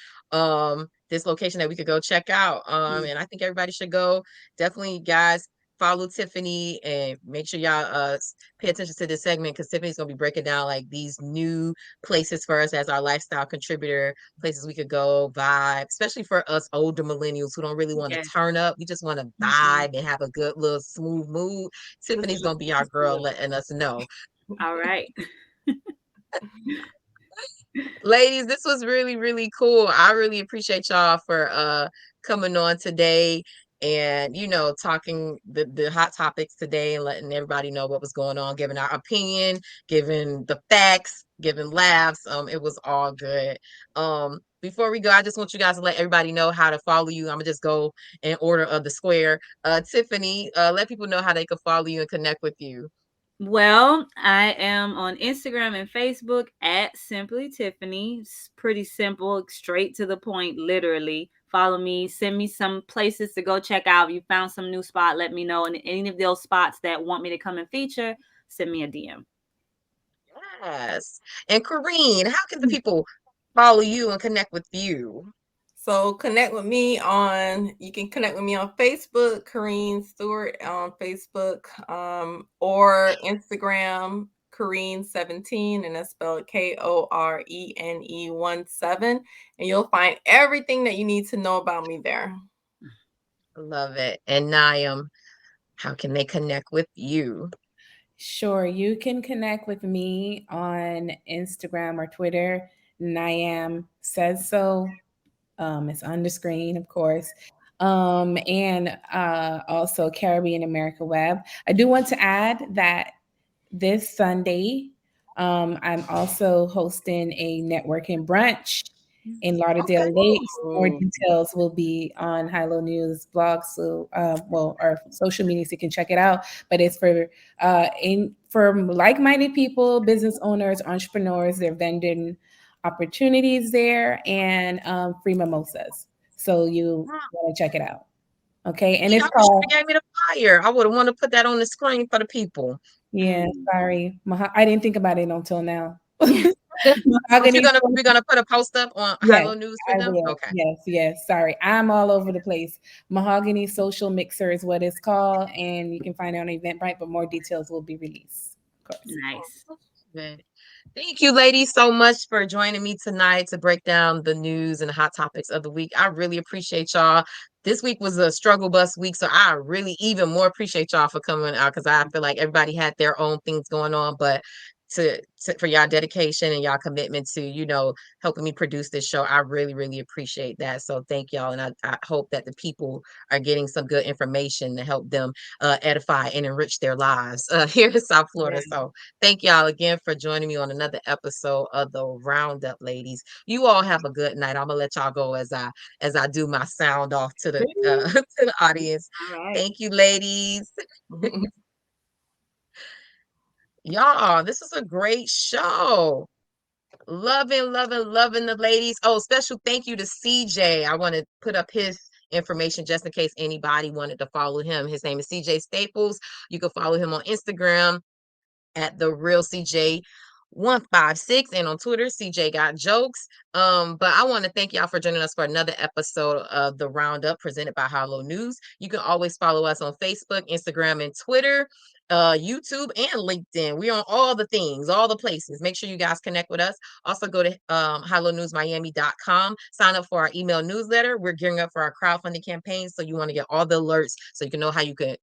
this location that we could go check out. And I think everybody should go. Definitely, guys, follow Tiffany and make sure y'all pay attention to this segment, because Tiffany's gonna be breaking down like these new places for us as our lifestyle contributor, places we could go vibe, especially for us older millennials who don't really want to turn up. We just want to vibe and have a good little smooth mood. Tiffany's gonna be our girl, letting us know. All right. Ladies, this was really, really cool. I really appreciate y'all for coming on today and talking the hot topics today and letting everybody know what was going on, giving our opinion, giving the facts, giving laughs. It was all good. Before we go, I just want you guys to let everybody know how to follow you. I'm gonna just go in order of the square. Tiffany, let people know how they can follow you and connect with you. Well, I am on Instagram and Facebook at Simply Tiffany. It's pretty simple, straight to the point, literally. Follow me, send me some places to go check out. If you found some new spot, let me know. And any of those spots that want me to come and feature, send me a DM. Yes. And Corinne, how can the people follow you and connect with you? So you can connect with me on Facebook, Corrine Stewart on Facebook, or Instagram, Corrine17, and that's spelled KORENE 17. And you'll find everything that you need to know about me there. Love it. And Niam, how can they connect with you? Sure, you can connect with me on Instagram or Twitter. Niam says so. It's on the screen, of course. And also Caribbean America Web. I do want to add that this Sunday, I'm also hosting a networking brunch in Lauderdale Okay. Lakes. More Ooh. details will be on Hilo News blog, so our social media, so you can check it out. But it's for like-minded people, business owners, entrepreneurs. They're vending opportunities there and free mimosas. So you want to check it out. Okay, and Yeah, it's I wish called. you gave me the flyer. I would have wanted to put that on the screen for the people. Yeah, sorry, I didn't think about it until now. But Mahogany. we're gonna put a post up on Yes, Hilo News for I them. will. Okay. Yes. Sorry, I'm all over the place. Mahogany Social Mixer is what it's called, and you can find it on Eventbrite. But more details will be released. Of course. Nice. Good. Thank you, ladies, so much for joining me tonight to break down the news and the hot topics of the week. I really appreciate y'all. This week was a struggle bus week, so I really even more appreciate y'all for coming out, because I feel like everybody had their own things going on, but for y'all dedication and y'all commitment to helping me produce this show, I really appreciate that. So thank y'all, and I hope that the people are getting some good information to help them edify and enrich their lives here in South Florida. Yeah. So thank y'all again for joining me on another episode of the Roundup, ladies. You all have a good night. I'm gonna let y'all go as I do my sound off to the to the audience. All right. Thank you, ladies. Y'all, this is a great show. Loving the ladies. Oh, special thank you to CJ. I want to put up his information just in case anybody wanted to follow him. His name is CJ Staples. You can follow him on Instagram at the real CJ 156 and on Twitter CJ Got Jokes. But I want to thank y'all for joining us for another episode of the Roundup presented by Hilo News. You can always follow us on Facebook, Instagram, and Twitter, YouTube, and LinkedIn. We're on all the things, all the places. Make sure you guys connect with us. Also go to HiloNewsMiami.com. Sign up for our email newsletter. We're gearing up for our crowdfunding campaign, so you want to get all the alerts so you can know how you can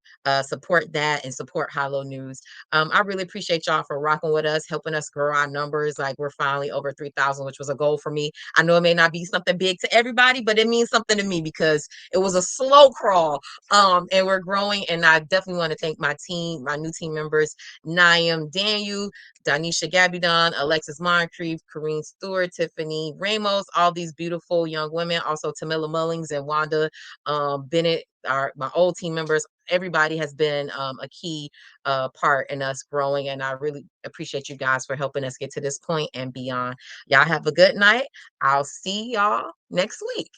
support that and support Hilo News. I really appreciate y'all for rocking with us, helping us grow our numbers. Like, we're finally over 3,000, which was a goal for me. I know it may not be something big to everybody, but it means something to me because it was a slow crawl. And we're growing. And I definitely want to thank my team, my new team members, Niam Daniel, Danisha Gabidon, Alexis Moncrief, Corrine Stewart, Tiffany Ramos, all these beautiful young women. Also Tamila Mullings and Wanda Bennett, my old team members. Everybody has been a key part in us growing, and I really appreciate you guys for helping us get to this point and beyond. Y'all have a good night. I'll see y'all next week.